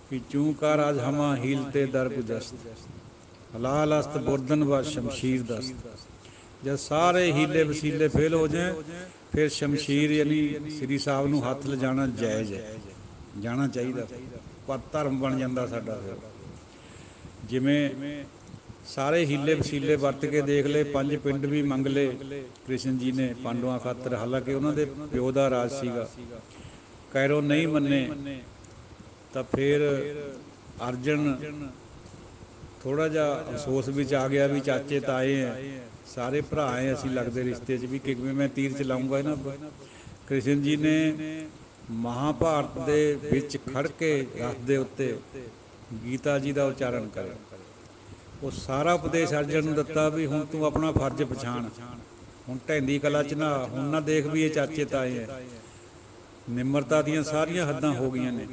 कि चूं कर आज हमा हीलते दर गुजस्त, हलाल अस्त बुरदन व शमशीर दस्त। जब सारे हीले वसीले फेल हो जाए फिर शमशीर यानी श्री साहब नूं हत्थ लिजाना जायज़ है, जाना चाहिए। पर धर्म बन जाता साडा फिर। जिमें सारे हीले वसीले वरत के देख ले, 5 पिंड भी मंग ले कृष्ण जी ने पांडवों खातर, हालांकि उन्होंने प्यो का राज सीगा, कैरों नहीं मन्ने। तो फिर अर्जन थोड़ा जा अफसोस विच आ गया भी चाचे ताए हैं, सारे भरा हैं असीं लगते रिश्ते च भी, किवें मैं तीर चलाऊँगा इन्हां पर। कृष्ण जी ने महाभारत दे विच खड़ के रथ दे उत्ते गीता जी का उच्चारण करे। वो सारा उपदेश अर्जन नूं दिता भी हुण तूं अपना फर्ज पछाण, हुण ढैंदी कला च ना, हुण ना देख भी ये चाचे ताए हैं। निमरता दीयां सारियां हद्दां हो गईयां ने,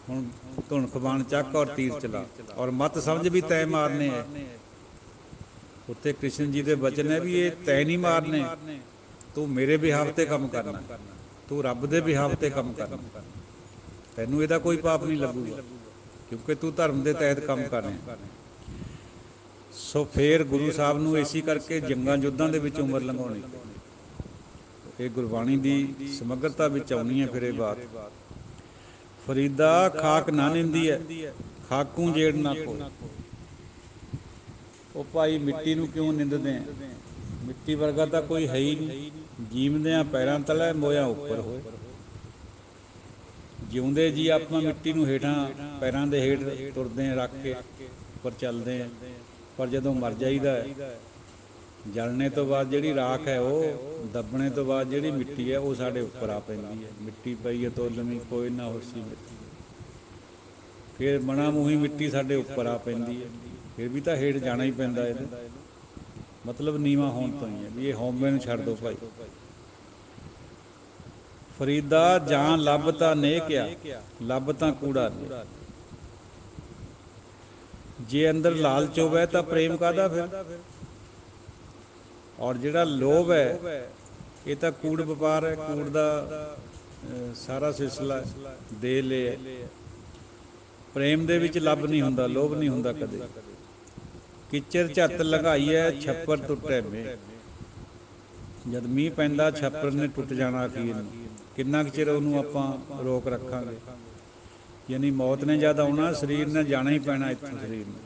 हुण धुनख बाण चक और तीर चला, और मत समझ भी तय मारने है। उत्ते कृष्ण जी के वचन है भी ये तय नहीं मारने, तू मेरे बिहाव ते काम करना, तू रब दे बिहाव ते काम करना, तैनूं इहदा कोई पाप नहीं लगूगा क्योंकि तू धर्म के तहत काम कर रहा। सो फिर गुरु साहब नूं इसी करके जंगां युद्धां दे विच उमर लंघाउणी पई। ये गुरबाणी की समग्रता विच आउणी है। फिर ये बात फरीदा खाक ना निंदी है, खाकू जेड़ ना को। ओ भाई मिट्टी नूं क्यों निंददे हैं, मिट्टी वर्गा तो कोई है ही नहीं। जीवदियां पैरां तले मोया उपर होए, जिउंदे जी आपां मिट्टी नूं हेठां पैरां दे हेठ तुरदे रख के उपर चलदे हैं, पर जदों मर जाईदा है, जलने तो बाद जिहड़ी राख है वो दबने तो बाद जिहड़ी मिट्टी है वो साडे उपर आ पैंदी है। मिट्टी पई है तोलमी कोई ना होसी मिट्टी, फिर मना मूही मिट्टी साडे उपर आ पैंदी है, फिर भी तो हेठ जाना ही पैंदा है। मतलब नीवा होण तो ही है भी ये हौमे नूं छड्ड दो भाई। फरीदा जां लभ तां नेह क्या, लभ तां कूड़ा ने। जे अंदर लालच होवे तां प्रेम काहदा फिर, और जिहड़ा लोभ है ये तो कूड़ वपार है, कूड़ का सारा सिलसिला दे ले है। प्रेम दे विच लभ नहीं हुंदा, लोभ नहीं हुंदा कदे। किचर झत्त लंघाई है छप्पर टुटे में, जद मींह पैंदा छप्पर ने टुट जाना अखीर नूं, किन्ना कुं चिर उहनूं आपां रोक रखांगे। यानी मौत ने जद आउणा शरीर ने जाना ही पैना इत्थों, शरीर ने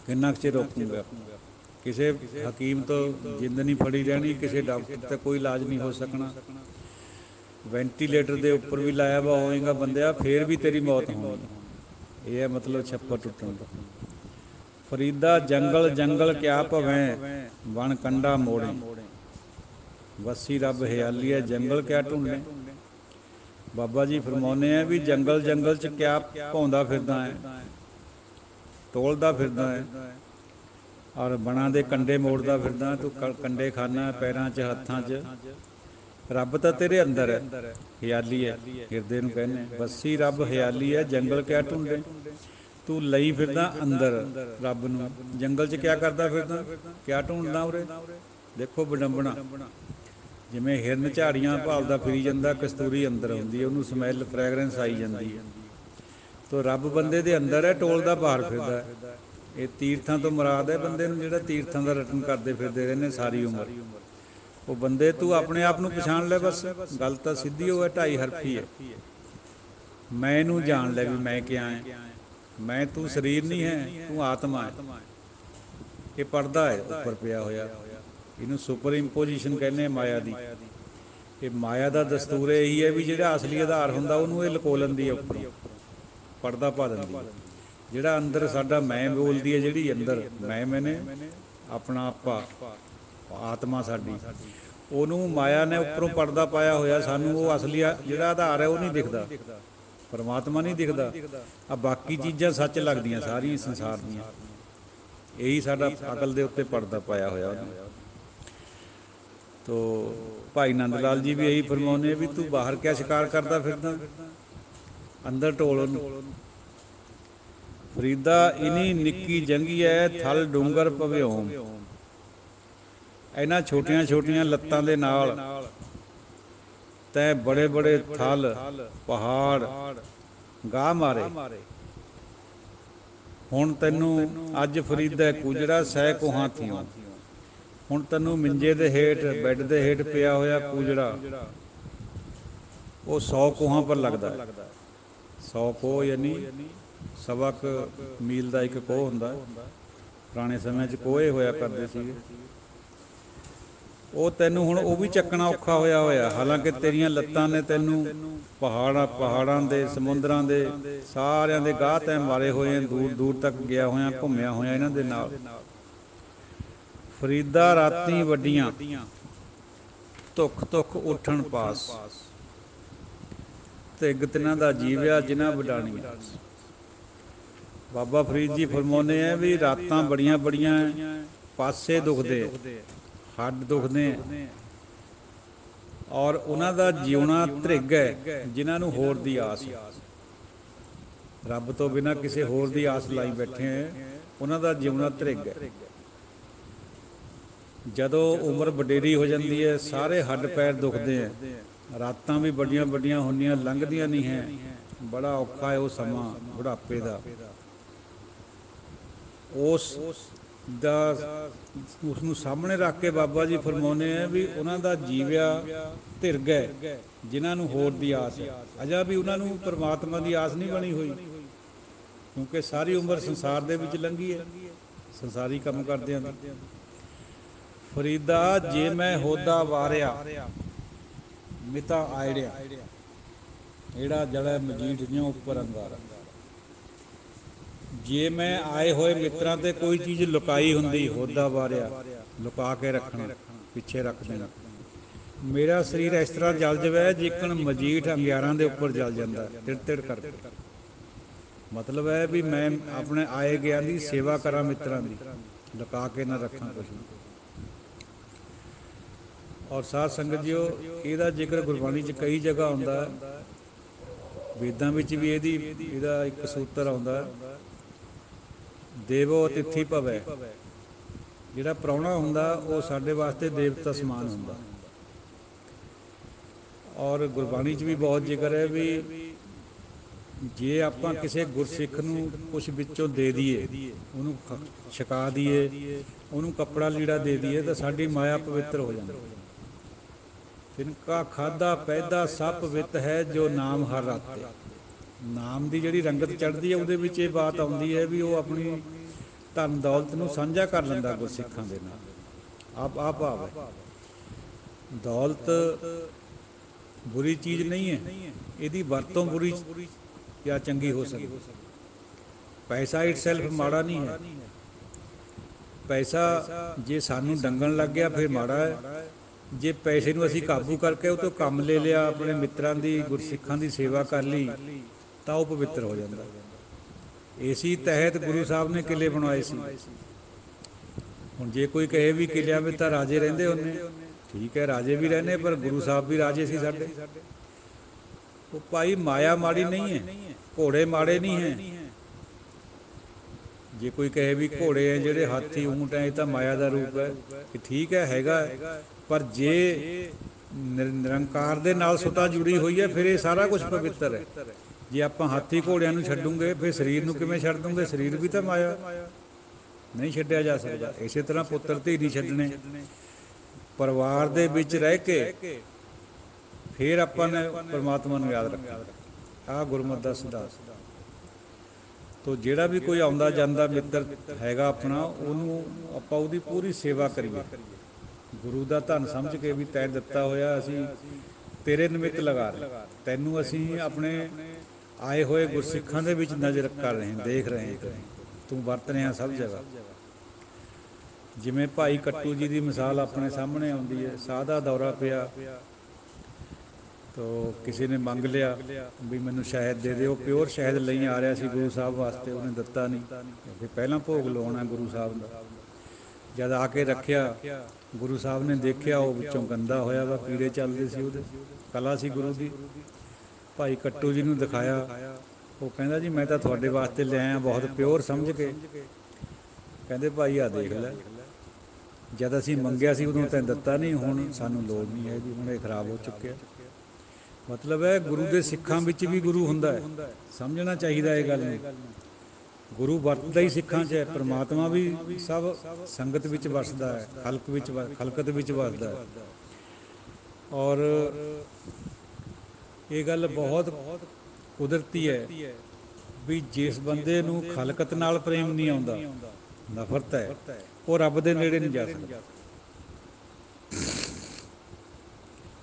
किन्ना कुं चिर रोकूंगा। किसी हकीम तो जिंद नहीं फड़ी रहनी, किसी डॉक्टर तो कोई इलाज नहीं हो सकना, वेंटीलेटर के उपर भी लाया वा होएगा बंदिया फिर भी तेरी मौत होनी। यह है मतलब छप्पर टुटण का। फरीदा जंगल जंगल क्या भवें, वन कंडा मोड़े, वसी रब हयाली है जंगल क्या ढूंढे। बाबा जी फरमाने हैं भी जंगल जंगल च क्या भौंदा फिरदा है, टोलदा फिरदा है, और बणा दे कंडे मोड़दा फिरदा, तू कंडे खाना पैरां च हत्थां च। रब तो तेरे अंदर है, हयाली है हिरदे नूं कहने, वसी रब हयाली है जंगल क्या ढूंढे। तू लई फिरदा अंदर रब नूं, जंगल च क्या करदा फिरदा, क्या ढूंढदा उरे। देखो विडंबना, जिवें हिरन झाड़ियां भालदा फिरी जांदा, कस्तूरी अंदर आउंदी है, उहनूं समैल फ्रैगरेंस आई जांदी है। तो रब बंदे दे अंदर है, टोलदा बाहर फिरदा है। ये तीर्थां तो मुराद है बंदे नूं जिहड़ा तीर्थां दा रटन करदे फिरदे रहने सारी उमर। वो बंदे तू अपने आप नूं पछाण ले, बस गल तां सीधी हो, ढाई हरफी है। मैं नूं जान ले भी मैं क्या है, मैं तू शरीर नहीं है, तू आत्मा है। ये पर्दा है उपर पिया होया, इनू सुपर इंपोजिशन कहने माया दी। ये माया का दस्तूर यही है भी जिहड़ा असली आधार हुंदा उहनूं ये लको लैंदी है उपरों, पर्दा पा दिंदी है। जिहड़ा अंदर साडा मैं बोलदी है, जिहड़ी अंदर मैं मैंने अपना आपा आत्मा साडी, ਉਹਨੂੰ माया ने उपरों पर्दा पाया होया, सानू वो असली जिहड़ा आधार है वो नहीं दिखता, परमात्मा नहीं दिखता। आ बाकी चीज़ां सच लगदियां सारियां संसार दियां, यही साडा अकल दे उत्ते पर्दा पाया होया उहने। तो भाई नंद लाल जी भी यही फरमाउने भी तू बाहर क्या शिकार करता फिरदा, अंदर ढोल उहनूं। फरीदा इनी निक्की जंगी है थल डूंगर भव्योम, इन्हां छोटियां छोटियां लत्तां दे नाल तै बड़े बड़े थल पहाड़ गाह मारे। ਹੁਣ ਤੈਨੂੰ ਅੱਜ ਫਰੀਦਾ ਕੁਜੜਾ ਸਹਿ ਕੋਹਾਂ ਥੀਓ। ਹੁਣ ਤੈਨੂੰ ਮਿੰਜੇ ਦੇ ਹੇਠ ਬੈੱਡ ਦੇ ਹੇਠ ਪਿਆ ਹੋਇਆ ਕੁਜੜਾ ਉਹ 100 ਕੋਹਾਂ ਪਰ ਲੱਗਦਾ ਹੈ। 100 ਕੋਹ ਯਾਨੀ ਸਵਾ ਕੁ ਮੀਲ ਦਾ ਇੱਕ ਕੋਹ ਹੁੰਦਾ। ਪੁਰਾਣੇ ਸਮਿਆਂ 'ਚ ਕੋਹੇ ਹੋਇਆ ਕਰਦੇ ਸੀਗੇ। ਉਹ ਤੈਨੂੰ ਹੁਣ ਉਹ ਵੀ ਚੱਕਣਾ ਔਖਾ ਹੋਇਆ ਹੋਇਆ। ਹਾਲਾਂਕਿ ਤੇਰੀਆਂ ਲੱਤਾਂ ਨੇ ਤੈਨੂੰ ਪਹਾੜਾਂ ਦੇ ਸਮੁੰਦਰਾਂ ਦੇ ਸਾਰਿਆਂ ਦੇ ਗਾਹ ਤੈਂ ਮਾਰੇ ਹੋਏ, ਦੂਰ ਦੂਰ ਤੱਕ ਗਿਆ ਹੋਇਆ, ਘੁੰਮਿਆ ਹੋਇਆ ਇਹਨਾਂ ਦੇ ਨਾਲ। ਫਰੀਦਾ ਰਾਤੀ ਵੱਡੀਆਂ ਧੁੱਖ ਧੁੱਖ ਉੱਠਣ ਪਾਸ, ਧਿੱਗ ਤਿਨਾਂ ਦਾ ਜੀਵਿਆ ਜਿਨ੍ਹਾਂ ਵਡਾਣੀਆਂ। ਬਾਬਾ ਫਰੀਦ ਜੀ ਫਰਮਾਉਂਦੇ ਹੈ ਵੀ ਰਾਤਾਂ ਬੜੀਆਂ ਬੜੀਆਂ, ਪਾਸੇ ਦੁਖਦੇ, ਹੱਡ ਦੁਖਦੇ ਹੈ, ਔਰ ਉਹਨਾਂ ਦਾ ਜਿਉਣਾ ਧ੍ਰਿਗ ਹੈ ਜਿਨ੍ਹਾਂ ਨੂੰ ਹੋਰ ਦੀ ਆਸ ਹੈ। ਰੱਬ ਤੋਂ ਬਿਨਾਂ ਕਿਸੇ ਹੋਰ ਦੀ ਆਸ ਲਾਈ ਬੈਠੇ ਹੈ, ਉਹਨਾਂ ਦਾ ਜਿਉਣਾ ਧ੍ਰਿਗ ਹੈ। ਜਦੋਂ ਉਮਰ ਵਡੇਰੀ ਹੋ ਜਾਂਦੀ ਹੈ ਸਾਰੇ ਹੱਡ ਪੈਰ ਦੁਖਦੇ ਹੈ, ਰਾਤਾਂ ਵੀ ਬੜੀਆਂ ਵੱਡੀਆਂ ਹੁੰਦੀਆਂ, ਲੰਘਦੀਆਂ ਨਹੀਂ ਹੈ। ਬੜਾ ਔਖਾ ਹੈ ਉਹ ਸਮਾਂ ਬੁਢਾਪੇ ਦਾ। ਉਸ ਨੂੰ ਸਾਹਮਣੇ ਰੱਖ ਕੇ ਬਾਬਾ ਜੀ ਫਰਮਾਉਂਦੇ ਹੈ ਵੀ ਉਹਨਾਂ ਦਾ ਜੀਵਿਆ ਧਿਰਗ ਹੈ ਜਿਨ੍ਹਾਂ ਨੂੰ ਹੋਰ ਦੀ ਆਸ ਹੈ। ਅਜਾ ਵੀ ਉਹਨਾਂ ਨੂੰ ਪਰਮਾਤਮਾ ਦੀ ਆਸ ਨਹੀਂ ਬਣੀ ਹੋਈ, ਕਿਉਂਕਿ ਸਾਰੀ ਉਮਰ ਸੰਸਾਰ ਦੇ ਵਿੱਚ ਲੰਘੀ ਹੈ, ਸੰਸਾਰੀ ਕੰਮ ਕਰਦਿਆਂ ਦੀ। ਫਰੀਦਾ ਜੇ ਮੈਂ ਹੋਦਾ ਵਾਰਿਆ ਮਿਤਾ ਆਇੜਿਆ, ਜਿਹੜਾ ਜੜਾ ਮਜੀਠ ਜਿਉਂ ਉੱਪਰ ਅੰਗਾਰਾ। ਜੇ ਮੈਂ ਆਏ ਹੋਏ ਮਿੱਤਰਾਂ 'ਤੇ ਕੋਈ ਚੀਜ਼ ਲੁਕਾਈ ਹੁੰਦੀ, ਹੋਦਾ ਵਾਰਿਆ ਲੁਕਾ ਕੇ ਰੱਖਣਾ, ਪਿੱਛੇ ਰੱਖ ਦੇਣਾ। ਮੇਰਾ ਸਰੀਰ ਇਸ ਤਰ੍ਹਾਂ ਜਲ ਜਾਵੇ ਜਿਕਣ ਮਜੀਠ ਅੰਗਿਆਰਾਂ ਦੇ ਉੱਪਰ ਜਲ ਜਾਂਦਾ, ਤਿੜ ਤਿੜ ਕਰਕੇ। ਮਤਲਬ ਹੈ ਵੀ ਮੈਂ ਆਪਣੇ ਆਏ ਗਿਆਂ ਦੀ ਸੇਵਾ ਕਰਾਂ ਮਿੱਤਰਾਂ ਦੀ, ਲੁਕਾ ਕੇ ਨਾ ਰੱਖਾਂ ਕੁਛ ਵੀ। ਔਰ ਸਾਧ ਸੰਗਤ ਜੀਓ, ਇਹਦਾ ਜ਼ਿਕਰ ਗੁਰਬਾਣੀ 'ਚ ਕਈ ਜਗ੍ਹਾ ਆਉਂਦਾ, ਵੇਦਾਂ ਵਿੱਚ ਵੀ ਇਹਦਾ ਇੱਕ ਸੂਤਰ ਆਉਂਦਾ, ਦੇਵੋ ਅਤਿਥੀ ਭਵੈ। ਜਿਹੜਾ ਪ੍ਰਾਹੁਣਾ ਹੁੰਦਾ ਉਹ ਸਾਡੇ ਵਾਸਤੇ ਦੇਵਤਾ ਸਮਾਨ ਹੁੰਦਾ। ਔਰ ਗੁਰਬਾਣੀ 'ਚ ਵੀ ਬਹੁਤ ਜ਼ਿਕਰ ਹੈ ਵੀ ਜੇ ਆਪਾਂ ਕਿਸੇ ਗੁਰਸਿੱਖ ਨੂੰ ਕੁਛ ਵਿੱਚੋਂ ਦੇ ਦਈਏ, ਉਹਨੂੰ ਛਕਾ ਦਈਏ, ਉਹਨੂੰ ਕੱਪੜਾ ਲੀੜਾ ਦੇ ਦਈਏ, ਤਾਂ ਸਾਡੀ ਮਾਇਆ ਪਵਿੱਤਰ ਹੋ ਜਾਂਦੀ। ਤਿਨਕਾ ਖਾਧਾ ਪੈਦਾ ਸਭ ਪਵਿੱਤ ਹੈ ਜੋ ਨਾਮ ਹਰ ਰਾਤੇ। ਨਾਮ ਦੀ ਜਿਹੜੀ ਰੰਗਤ ਚੜ੍ਹਦੀ ਹੈ ਉਹਦੇ ਵਿੱਚ ਇਹ ਬਾਤ ਆਉਂਦੀ ਹੈ ਵੀ ਉਹ ਆਪਣੀ ਧਨ ਦੌਲਤ ਨੂੰ ਸਾਂਝਾ ਕਰ ਲੈਂਦਾ ਗੁਰਸਿੱਖਾਂ ਦੇ ਨਾਲ। ਆਹ ਭਾਵ ਹੈ। ਦੌਲਤ ਬੁਰੀ ਚੀਜ਼ ਨਹੀਂ ਹੈ, ਇਹਦੀ ਵਰਤੋਂ ਬੁਰੀ ਜਾਂ ਚੰਗੀ ਹੋ ਸਕਦੀ। ਪੈਸਾ ਇਟਸੈਲਫ ਮਾੜਾ ਨਹੀਂ ਹੈ। ਪੈਸਾ ਜੇ ਸਾਨੂੰ ਡੰਗਣ ਲੱਗ ਗਿਆ ਫਿਰ ਮਾੜਾ ਹੈ। ਜੇ ਪੈਸੇ ਨੂੰ ਅਸੀਂ ਕਾਬੂ ਕਰਕੇ ਉਹ ਤੋਂ ਕੰਮ ਲੈ ਲਿਆ, ਆਪਣੇ ਮਿੱਤਰਾਂ ਦੀ, ਗੁਰਸਿੱਖਾਂ ਦੀ ਸੇਵਾ ਕਰ ਲਈ, ਤਾਂ ਉਹ ਪਵਿੱਤਰ ਹੋ ਜਾਂਦਾ। ਇਸੀ ਤਹਿਤ ਗੁਰੂ ਸਾਹਿਬ ਨੇ ਕਿਲ੍ਹੇ ਬਣਵਾਏ ਸੀ। ਹੁਣ ਜੇ ਕੋਈ ਕਹੇ ਵੀ ਕਿਲ੍ਹਿਆਂ ਵਿੱਚ ਤਾਂ ਰਾਜੇ ਰਹਿੰਦੇ ਹੁੰਦੇ, ਠੀਕ ਹੈ ਰਾਜੇ ਵੀ ਰਹਿੰਦੇ, ਪਰ ਗੁਰੂ ਸਾਹਿਬ ਵੀ ਰਾਜੇ ਸੀ ਸਾਡੇ। ਉਹ ਭਾਈ ਮਾਇਆ ਮਾੜੀ ਨਹੀਂ ਹੈ, ਘੋੜੇ ਮਾੜੇ ਨਹੀਂ ਹੈ। ਜੇ ਕੋਈ ਕਹੇ ਵੀ ਘੋੜੇ ਹੈ ਜਿਹੜੇ ਹਾਥੀ ਊਂਟ ਹੈ ਇਹ ਤਾਂ ਮਾਇਆ ਦਾ ਰੂਪ ਹੈ, ਕਿ ਠੀਕ ਹੈ ਹੈਗਾ, ਪਰ ਜੇ ਨਿਰੰਕਾਰ ਦੇ ਨਾਲ ਸੁਤਾ ਜੁੜੀ ਹੋਈ ਹੈ ਫਿਰ ਇਹ ਸਾਰਾ ਕੁਛ ਪਵਿੱਤਰ ਹੈ। ਜੇ ਆਪਾਂ ਹਾਥੀ ਘੋੜਿਆਂ ਨੂੰ ਛੱਡੂਗੇ ਫਿਰ ਸਰੀਰ ਨੂੰ ਕਿਵੇਂ ਛੱਡ ਦੂੰਗੇ? ਸਰੀਰ ਵੀ ਤਾਂ ਮਾਇਆ, ਨਹੀਂ ਛੱਡਿਆ ਜਾ ਸਕਦਾ। ਇਸੇ ਤਰ੍ਹਾਂ ਪੁੱਤਰ ਧੀ ਨਹੀਂ ਛੱਡਣੇ। ਪਰਿਵਾਰ ਦੇ ਵਿੱਚ ਰਹਿ ਕੇ ਫਿਰ ਆਪਾਂ ਨੇ ਪਰਮਾਤਮਾ ਨੂੰ ਯਾਦ ਰੱਖਣਾ। ਆਹ ਗੁਰਮਤਿ ਦਾ ਸਿਧਾਂਤ। ਤੋ ਜਿਹੜਾ ਵੀ ਕੋਈ ਆਉਂਦਾ ਜਾਂਦਾ ਮਿੱਤਰ ਹੈਗਾ ਆਪਣਾ, ਉਹਨੂੰ ਆਪਾਂ ਉਹਦੀ ਪੂਰੀ ਸੇਵਾ ਕਰੀਏ, ਗੁਰੂ ਦਾ ਧਨ ਸਮਝ ਕੇ ਵੀ ਤੈਂ ਦਿੱਤਾ ਹੋਇਆ, ਅਸੀਂ ਤੇਰੇ ਨਿਮਿੱਤ ਲਗਾ ਰਹੇ, ਤੈਨੂੰ ਅਸੀਂ ਆਪਣੇ ਆਏ ਹੋਏ ਗੁਰਸਿੱਖਾਂ ਦੇ ਵਿੱਚ ਨਜ਼ਰ ਕਰ ਰਹੇ, ਦੇਖ ਰਹੇ, ਤੂੰ ਵਰਤ ਰਿਹਾ ਸਭ ਜਗ੍ਹਾ। ਜਿਵੇਂ ਭਾਈ ਕੱਟੂ ਜੀ ਦੀ ਮਿਸਾਲ ਆਪਣੇ ਸਾਹਮਣੇ ਆਉਂਦੀ ਹੈ। ਸਾਹ ਦਾ ਦੌਰਾ ਪਿਆ ਤੋ ਕਿਸੇ ਨੇ ਮੰਗ ਲਿਆ ਵੀ ਮੈਨੂੰ ਸ਼ਹਿਦ ਦੇ ਦਿਓ, ਪਿਓਰ ਸ਼ਹਿਦ ਲਈ ਆ ਰਿਹਾ ਸੀ ਗੁਰੂ ਸਾਹਿਬ ਵਾਸਤੇ, ਉਹਨੇ ਦਿੱਤਾ ਨਹੀਂ, ਕਿਉਂਕਿ ਪਹਿਲਾਂ ਭੋਗ ਲਵਾਉਣਾ ਗੁਰੂ ਸਾਹਿਬ ਦਾ। ਜਦ ਆ ਕੇ ਰੱਖਿਆ, ਗੁਰੂ ਸਾਹਿਬ ਨੇ ਦੇਖਿਆ ਉਹ ਵਿੱਚੋਂ ਗੰਦਾ ਹੋਇਆ ਵਾ, ਕੀੜੇ ਚੱਲਦੇ ਸੀ, ਉਹਦੇ ਕਲਾ ਸੀ ਗੁਰੂ ਦੀ। ਭਾਈ ਕੱਟੂ ਜੀ ਨੂੰ ਦਿਖਾਇਆ, ਉਹ ਕਹਿੰਦਾ ਜੀ ਮੈਂ ਤਾਂ ਤੁਹਾਡੇ ਵਾਸਤੇ ਲਿਆਇਆ ਬਹੁਤ ਪਿਓਰ ਸਮਝ ਕੇ। ਕਹਿੰਦੇ ਭਾਈ ਆ ਦੇਖ ਲੈ, ਜਦ ਅਸੀਂ ਮੰਗਿਆ ਸੀ ਉਦੋਂ ਤੈਨੂੰ ਦਿੱਤਾ ਨਹੀਂ, ਹੁਣ ਸਾਨੂੰ ਲੋੜ ਨਹੀਂ ਹੈਗੀ, ਹੁਣ ਇਹ ਖਰਾਬ ਹੋ ਚੁੱਕਿਆ। ਮਤਲਬ ਹੈ ਗੁਰੂ ਦੇ ਸਿੱਖਾਂ ਵਿੱਚ ਵੀ ਗੁਰੂ ਹੁੰਦਾ ਹੈ, ਸਮਝਣਾ ਚਾਹੀਦਾ ਇਹ ਗੱਲ ਨੂੰ। ਗੁਰੂ ਵਰਤਦਾ ਹੀ ਸਿੱਖਾਂ 'ਚ ਹੈ, ਪਰਮਾਤਮਾ ਵੀ ਸਭ ਸੰਗਤ ਵਿੱਚ ਵਸਦਾ ਹੈ, ਖਲਕਤ ਵਿੱਚ ਵਸਦਾ ਹੈ। ਔਰ ਇਹ ਗੱਲ ਬਹੁਤ ਕੁਦਰਤੀ ਹੈ ਵੀ ਜਿਸ ਬੰਦੇ ਨੂੰ ਖਲਕਤ ਨਾਲ ਪ੍ਰੇਮ ਨਹੀਂ ਆਉਂਦਾ, ਨਫ਼ਰਤ ਹੈ, ਉਹ ਰੱਬ ਦੇ ਨੇੜੇ ਨਹੀਂ ਜਾ ਸਕਦਾ।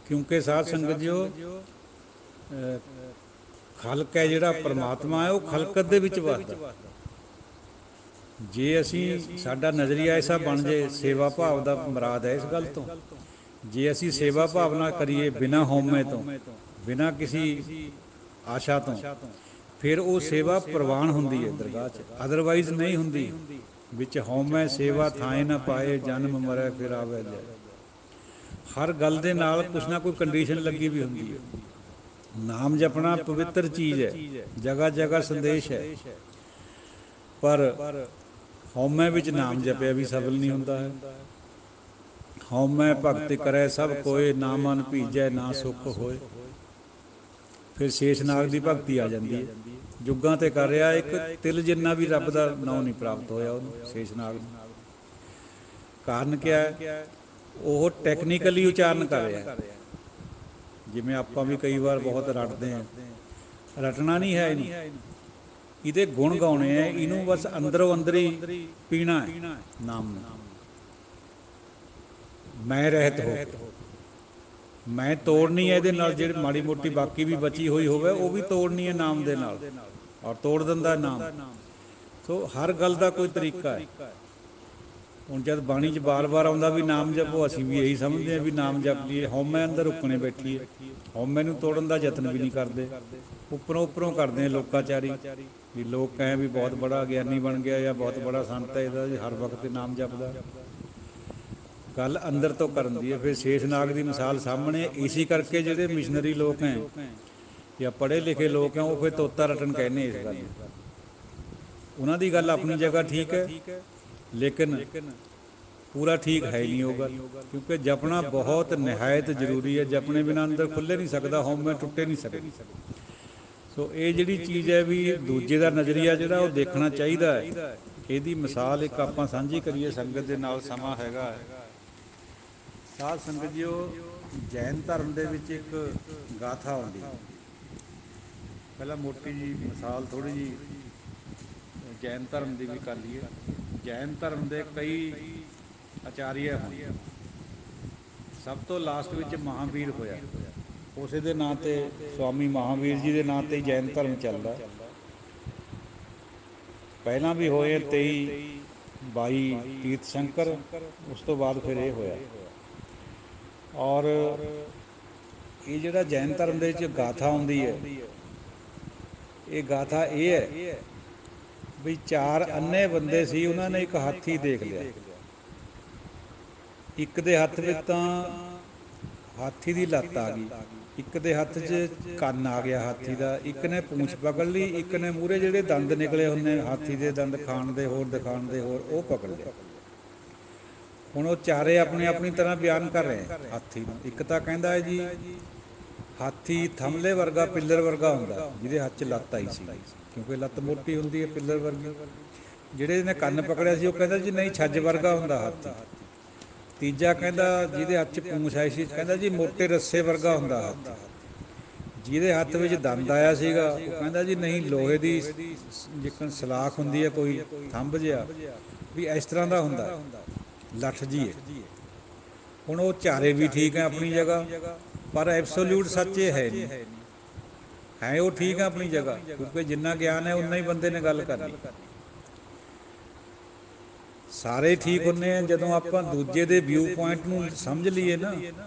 ਕਿਉਂਕਿ ਸਾਧ ਸੰਗਤ ਜੋ ਖਲਕ ਹੈ, ਜਿਹੜਾ ਪਰਮਾਤਮਾ ਹੈ, ਉਹ ਖਲਕਤ ਦੇ ਵਿੱਚ ਵਸਦਾ। ਜੇ ਅਸੀਂ ਸਾਡਾ ਨਜ਼ਰੀਆ ਐਸਾ ਬਣ ਜਾਏ, ਸੇਵਾ ਭਾਵ ਦਾ ਮੁਰਾਦ ਹੈ ਇਸ ਗੱਲ ਤੋਂ, ਜੇ ਅਸੀਂ ਸੇਵਾ ਭਾਵਨਾ ਕਰੀਏ ਬਿਨਾਂ ਹਉਮੈ ਤੋਂ, ਬਿਨਾਂ ਕਿਸੇ ਆਸ਼ਾ ਤੋਂ, ਫਿਰ ਉਹ ਸੇਵਾ ਪ੍ਰਵਾਨ ਹੁੰਦੀ ਹੈ ਦਰਗਾਹ 'ਚ, ਅਦਰਵਾਈਜ਼ ਨਹੀਂ ਹੁੰਦੀ। ਵਿੱਚ ਹਉਮੈ ਸੇਵਾ ਥਾਏ ਨਾ ਪਾਏ, ਜਨਮ ਮਰੈ ਫਿਰ ਆਵੈ ਜਾਏ। ਹਰ ਗੱਲ ਦੇ ਨਾਲ ਕੁਛ ਨਾ ਕੋਈ ਕੰਡੀਸ਼ਨ ਲੱਗੀ ਵੀ ਹੁੰਦੀ ਹੈ। ਨਾਮ ਜਪਣਾ ਪਵਿੱਤਰ ਚੀਜ਼ ਹੈ, ਜਗ੍ਹਾ ਜਗ੍ਹਾ ਸੰਦੇਸ਼ ਹੈ, ਪਰ ਹਉਮੈ ਵਿੱਚ ਨਾਮ ਜਪਿਆ ਵੀ ਸਫਲ ਨਹੀਂ ਹੁੰਦਾ ਹੈ। ਹਉਮੈ ਭਗਤ ਕਰੈ ਸਭ ਕੋਏ, ਨਾ ਮਨ ਭੀਜੈ ਨਾ ਸੁਖ ਹੋਏ। ਫਿਰ ਸ਼ੇਸ਼ਨਾਗ ਦੀ ਭਗਤੀ ਆ ਜਾਂਦੀ ਹੈ। ਜੁੱਗਾਂ 'ਤੇ ਕਰ ਰਿਹਾ, ਇੱਕ ਤਿਲ ਜਿੰਨਾ ਵੀ ਰੱਬ ਦਾ ਨਾਂ ਨਹੀਂ ਪ੍ਰਾਪਤ ਹੋਇਆ ਉਹਨੂੰ, ਸ਼ੇਸ਼ਨਾਗ ਨੂੰ। ਕਾਰਨ ਕਿਆ ਹੈ? ਉਹ ਟੈਕਨੀਕਲੀ ਉਚਾਰਨ ਕਰ ਰਿਹਾ। ਜਿਵੇਂ ਆਪਾਂ ਵੀ ਕਈ ਵਾਰ ਬਹੁਤ ਰਟਦੇ ਹਾਂ, ਰਟਣਾ ਨਹੀਂ ਹੈ ਇਹਨੂੰ, ਇਹਦੇ ਗੁਣ ਗਾਉਣੇ ਹੈ, ਇਹਨੂੰ ਬਸ ਅੰਦਰੋਂ ਅੰਦਰ ਹੀ ਪੀਣਾ ਹੈ ਨਾਮ ਨੂੰ। ਮੈਂ ਰਹਿਤ ਹੋ ਕੇ, ਮੈਂ ਤੋੜਨੀ ਹੈ ਇਹਦੇ ਨਾਲ। ਜਿਹੜੀ ਮਾੜੀ ਮੋਟੀ ਬਾਕੀ ਵੀ ਬਚੀ ਹੋਈ ਹੋਵੇ ਉਹ ਵੀ ਤੋੜਨੀ ਹੈ ਨਾਮ ਦੇ ਨਾਲ, ਔਰ ਤੋੜ ਦਿੰਦਾ ਨਾਮ। ਸੋ ਹਰ ਗੱਲ ਦਾ ਕੋਈ ਤਰੀਕਾ ਹੈ। ਹੁਣ ਜਦ ਬਾਣੀ 'ਚ ਬਾਰ-ਬਾਰ ਆਉਂਦਾ ਵੀ ਨਾਮ ਜਪੋ, ਅਸੀਂ ਵੀ ਇਹੀ ਸਮਝਦੇ ਹਾਂ ਵੀ ਨਾਮ ਜਪ ਲਈਏ। ਹਉਮੈ ਅੰਦਰ ਰੁਕਣੇ ਬੈਠੀ ਹੈ, ਹਉਮੈ ਨੂੰ ਤੋੜਨ ਦਾ ਯਤਨ ਵੀ ਨਹੀਂ ਕਰਦੇ, ਉੱਪਰੋਂ ਕਰਦੇ ਆ ਲੋਕਾਚਾਰੀ, ਵੀ ਲੋਕ ਕਹੇ ਵੀ ਬਹੁਤ ਬੜਾ ਗਿਆਨੀ ਬਣ ਗਿਆ ਜਾਂ ਬਹੁਤ ਬੜਾ ਸੰਤ ਹੈ, ਇਹਦਾ ਹਰ ਵਕਤ ਨਾਮ ਜਪਦਾ। ਗੱਲ ਅੰਦਰ ਤੋਂ ਕਰਨ ਦੀ ਹੈ। ਫਿਰ ਸ਼ੇਸ਼ਨਾਗ ਦੀ ਮਿਸਾਲ ਸਾਹਮਣੇ, ਇਸੇ ਕਰਕੇ ਜਿਹੜੇ ਮਿਸ਼ਨਰੀ ਲੋਕ ਹੈ ਜਾਂ ਪੜ੍ਹੇ ਲਿਖੇ ਲੋਕ ਹੈ, ਉਹ ਫਿਰ ਤੋਤਾ ਰਟਨ ਕਹਿੰਦੇ ਇਸ ਗੱਲ ਨੂੰ। ਉਹਨਾਂ ਦੀ ਗੱਲ ਆਪਣੀ ਜਗ੍ਹਾ ਠੀਕ ਹੈ, ਲੇਕਿਨ ਪੂਰਾ ਠੀਕ ਹੈ ਨਹੀਂ ਉਹ ਗੱਲ, ਕਿਉਂਕਿ ਜਪਣਾ ਬਹੁਤ ਨਿਹਾਇਤ ਜ਼ਰੂਰੀ ਹੈ। ਜਪਣੇ ਬਿਨਾਂ ਅੰਦਰ ਖੁੱਲ੍ਹ ਨਹੀਂ ਸਕਦਾ, ਹਉਮੈ ਟੁੱਟੇ ਨਹੀਂ ਸਕਦੀ। ਸੋ ਇਹ ਜਿਹੜੀ ਚੀਜ਼ ਹੈ ਵੀ ਦੂਜੇ ਦਾ ਨਜ਼ਰੀਆ ਜਿਹੜਾ ਉਹ ਦੇਖਣਾ ਚਾਹੀਦਾ ਹੈ। ਇਹਦੀ ਮਿਸਾਲ ਇੱਕ ਆਪਾਂ ਸਾਂਝੀ ਕਰੀਏ ਸੰਗਤ ਦੇ ਨਾਲ, ਸਮਾਂ ਹੈਗਾ। ਸਾਧ ਸੰਗਤ ਜੀ, ਉਹ ਜੈਨ ਧਰਮ ਦੇ ਵਿੱਚ ਇੱਕ ਗਾਥਾ ਆਉਂਦੀ। ਪਹਿਲਾਂ ਮੋਟੀ ਜੀ ਮਿਸਾਲ ਥੋੜ੍ਹੀ ਜਿਹੀ ਜੈਨ ਧਰਮ ਦੀ ਵੀ ਕਰ ਲਈਏ। ਜੈਨ ਧਰਮ ਦੇ ਕਈ ਆਚਾਰੀਆ ਹੋਏ, ਸਭ ਤੋਂ ਲਾਸਟ ਵਿੱਚ ਮਹਾਂਵੀਰ ਹੋਇਆ। ਉਸੇ ਦੇ ਨਾਂ 'ਤੇ ਸਵਾਮੀ ਮਹਾਂਵੀਰ ਜੀ ਦੇ ਨਾਂ 'ਤੇ ਹੀ ਜੈਨ ਧਰਮ ਚੱਲਦਾ। ਪਹਿਲਾਂ ਵੀ ਹੋਏ 23 22 ਤੀਰਥ ਸ਼ੰਕਰ, ਉਸ ਤੋਂ ਬਾਅਦ ਫਿਰ ਇਹ ਹੋਇਆ। ਔਰ ਇਹ ਜਿਹੜਾ ਜੈਨ ਧਰਮ ਦੇ ਵਿੱਚ ਗਾਥਾ ਆਉਂਦੀ ਹੈ, ਇਹ ਗਾਥਾ ਇਹ ਹੈ ਵੀ 4 ਅੰਨ੍ਹੇ ਬੰਦੇ ਸੀ, ਉਹਨਾਂ ਨੇ ਇੱਕ ਹਾਥੀ ਦੇਖ ਲਿਆ। ਇੱਕ ਦੇ ਹੱਥ ਵਿੱਚ ਤਾਂ ਹਾਥੀ ਦੀ ਲੱਤ ਆ ਗਈ, ਇੱਕ ਦੇ ਹੱਥ 'ਚ ਕੰਨ ਆ ਗਿਆ ਹਾਥੀ ਦਾ, ਇੱਕ ਨੇ ਪੂੰਛ ਪਕੜ ਲਈ, ਇੱਕ ਨੇ ਮੂਹਰੇ ਜਿਹੜੇ ਦੰਦ ਨਿਕਲੇ ਹੁੰਦੇ ਹਾਥੀ ਦੇ ਦੰਦ ਖਾਣ ਦੇ ਹੋਰ, ਦਿਖਾਉਣ ਦੇ ਹੋਰ, ਉਹ ਪਕੜ ਲਿਆ। ਹੁਣ ਉਹ ਚਾਰੇ ਆਪਣੀ ਆਪਣੀ ਤਰ੍ਹਾਂ ਬਿਆਨ ਕਰ ਰਹੇ ਹਾਥੀ ਨੂੰ। ਇੱਕ ਤਾਂ ਕਹਿੰਦਾ ਹੈ ਜੀ ਹਾਥੀ ਥੰਮਲੇ ਵਰਗਾ, ਪਿੱਲਰ ਵਰਗਾ ਹੁੰਦਾ, ਜਿਹਦੇ ਹੱਥ 'ਚ ਲੱਤ ਆਈ ਸੀ, ਕਿਉਂਕਿ ਲੱਤ ਮੋਟੀ ਹੁੰਦੀ ਹੈ ਪਿੱਲਰ ਵਰਗੀ। ਜਿਹੜੇ ਨੇ ਕੰਨ ਪਕੜਿਆ ਸੀ ਉਹ ਕਹਿੰਦਾ ਜੀ ਨਹੀਂ, ਛੱਜ ਵਰਗਾ ਹੁੰਦਾ ਹਾਥੀ। ਤੀਜਾ ਕਹਿੰਦਾ ਜਿਹਦੇ ਹੱਥ 'ਚ ਪੂੰਛ ਆਈ ਸੀ, ਕਹਿੰਦਾ ਜੀ ਮੋਟੇ ਰੱਸੇ ਵਰਗਾ ਹੁੰਦਾ ਹਾਥੀ। ਜਿਹਦੇ ਹੱਥ ਵਿੱਚ ਦੰਦ ਆਇਆ ਸੀਗਾ, ਉਹ ਕਹਿੰਦਾ ਜੀ ਨਹੀਂ, ਲੋਹੇ ਦੀ ਜਿੱਕਣ ਸਲਾਖ ਹੁੰਦੀ ਹੈ ਕੋਈ ਥੰਬ ਜਿਹਾ, ਵੀ ਇਸ ਤਰ੍ਹਾਂ ਦਾ ਹੁੰਦਾ, ਲੱਠ ਜੀ ਹੈ। ਹੁਣ ਉਹ ਚਾਰੇ ਵੀ ਠੀਕ ਹੈ ਆਪਣੀ ਜਗ੍ਹਾ, ਪਰ ਐਬਸੋਲਿਊਟ ਸੱਚ ਇਹ ਹੈ ਨਹੀਂ। ਹੈ ਉਹ ਠੀਕ ਹੈ ਆਪਣੀ ਜਗ੍ਹਾ, ਕਿਉਂਕਿ ਜਿੰਨਾ ਗਿਆਨ ਹੈ ਉਨਾ ਹੀ ਬੰਦੇ ਨੇ ਗੱਲ ਕਰਨੀ। ਸਾਰੇ ਠੀਕ ਹੁੰਦੇ ਆ ਜਦੋਂ ਆਪਾਂ ਦੂਜੇ ਦੇ ਵਿਊ ਪੁਆਇੰਟ ਨੂੰ ਸਮਝ ਲਈਏ ਨਾ,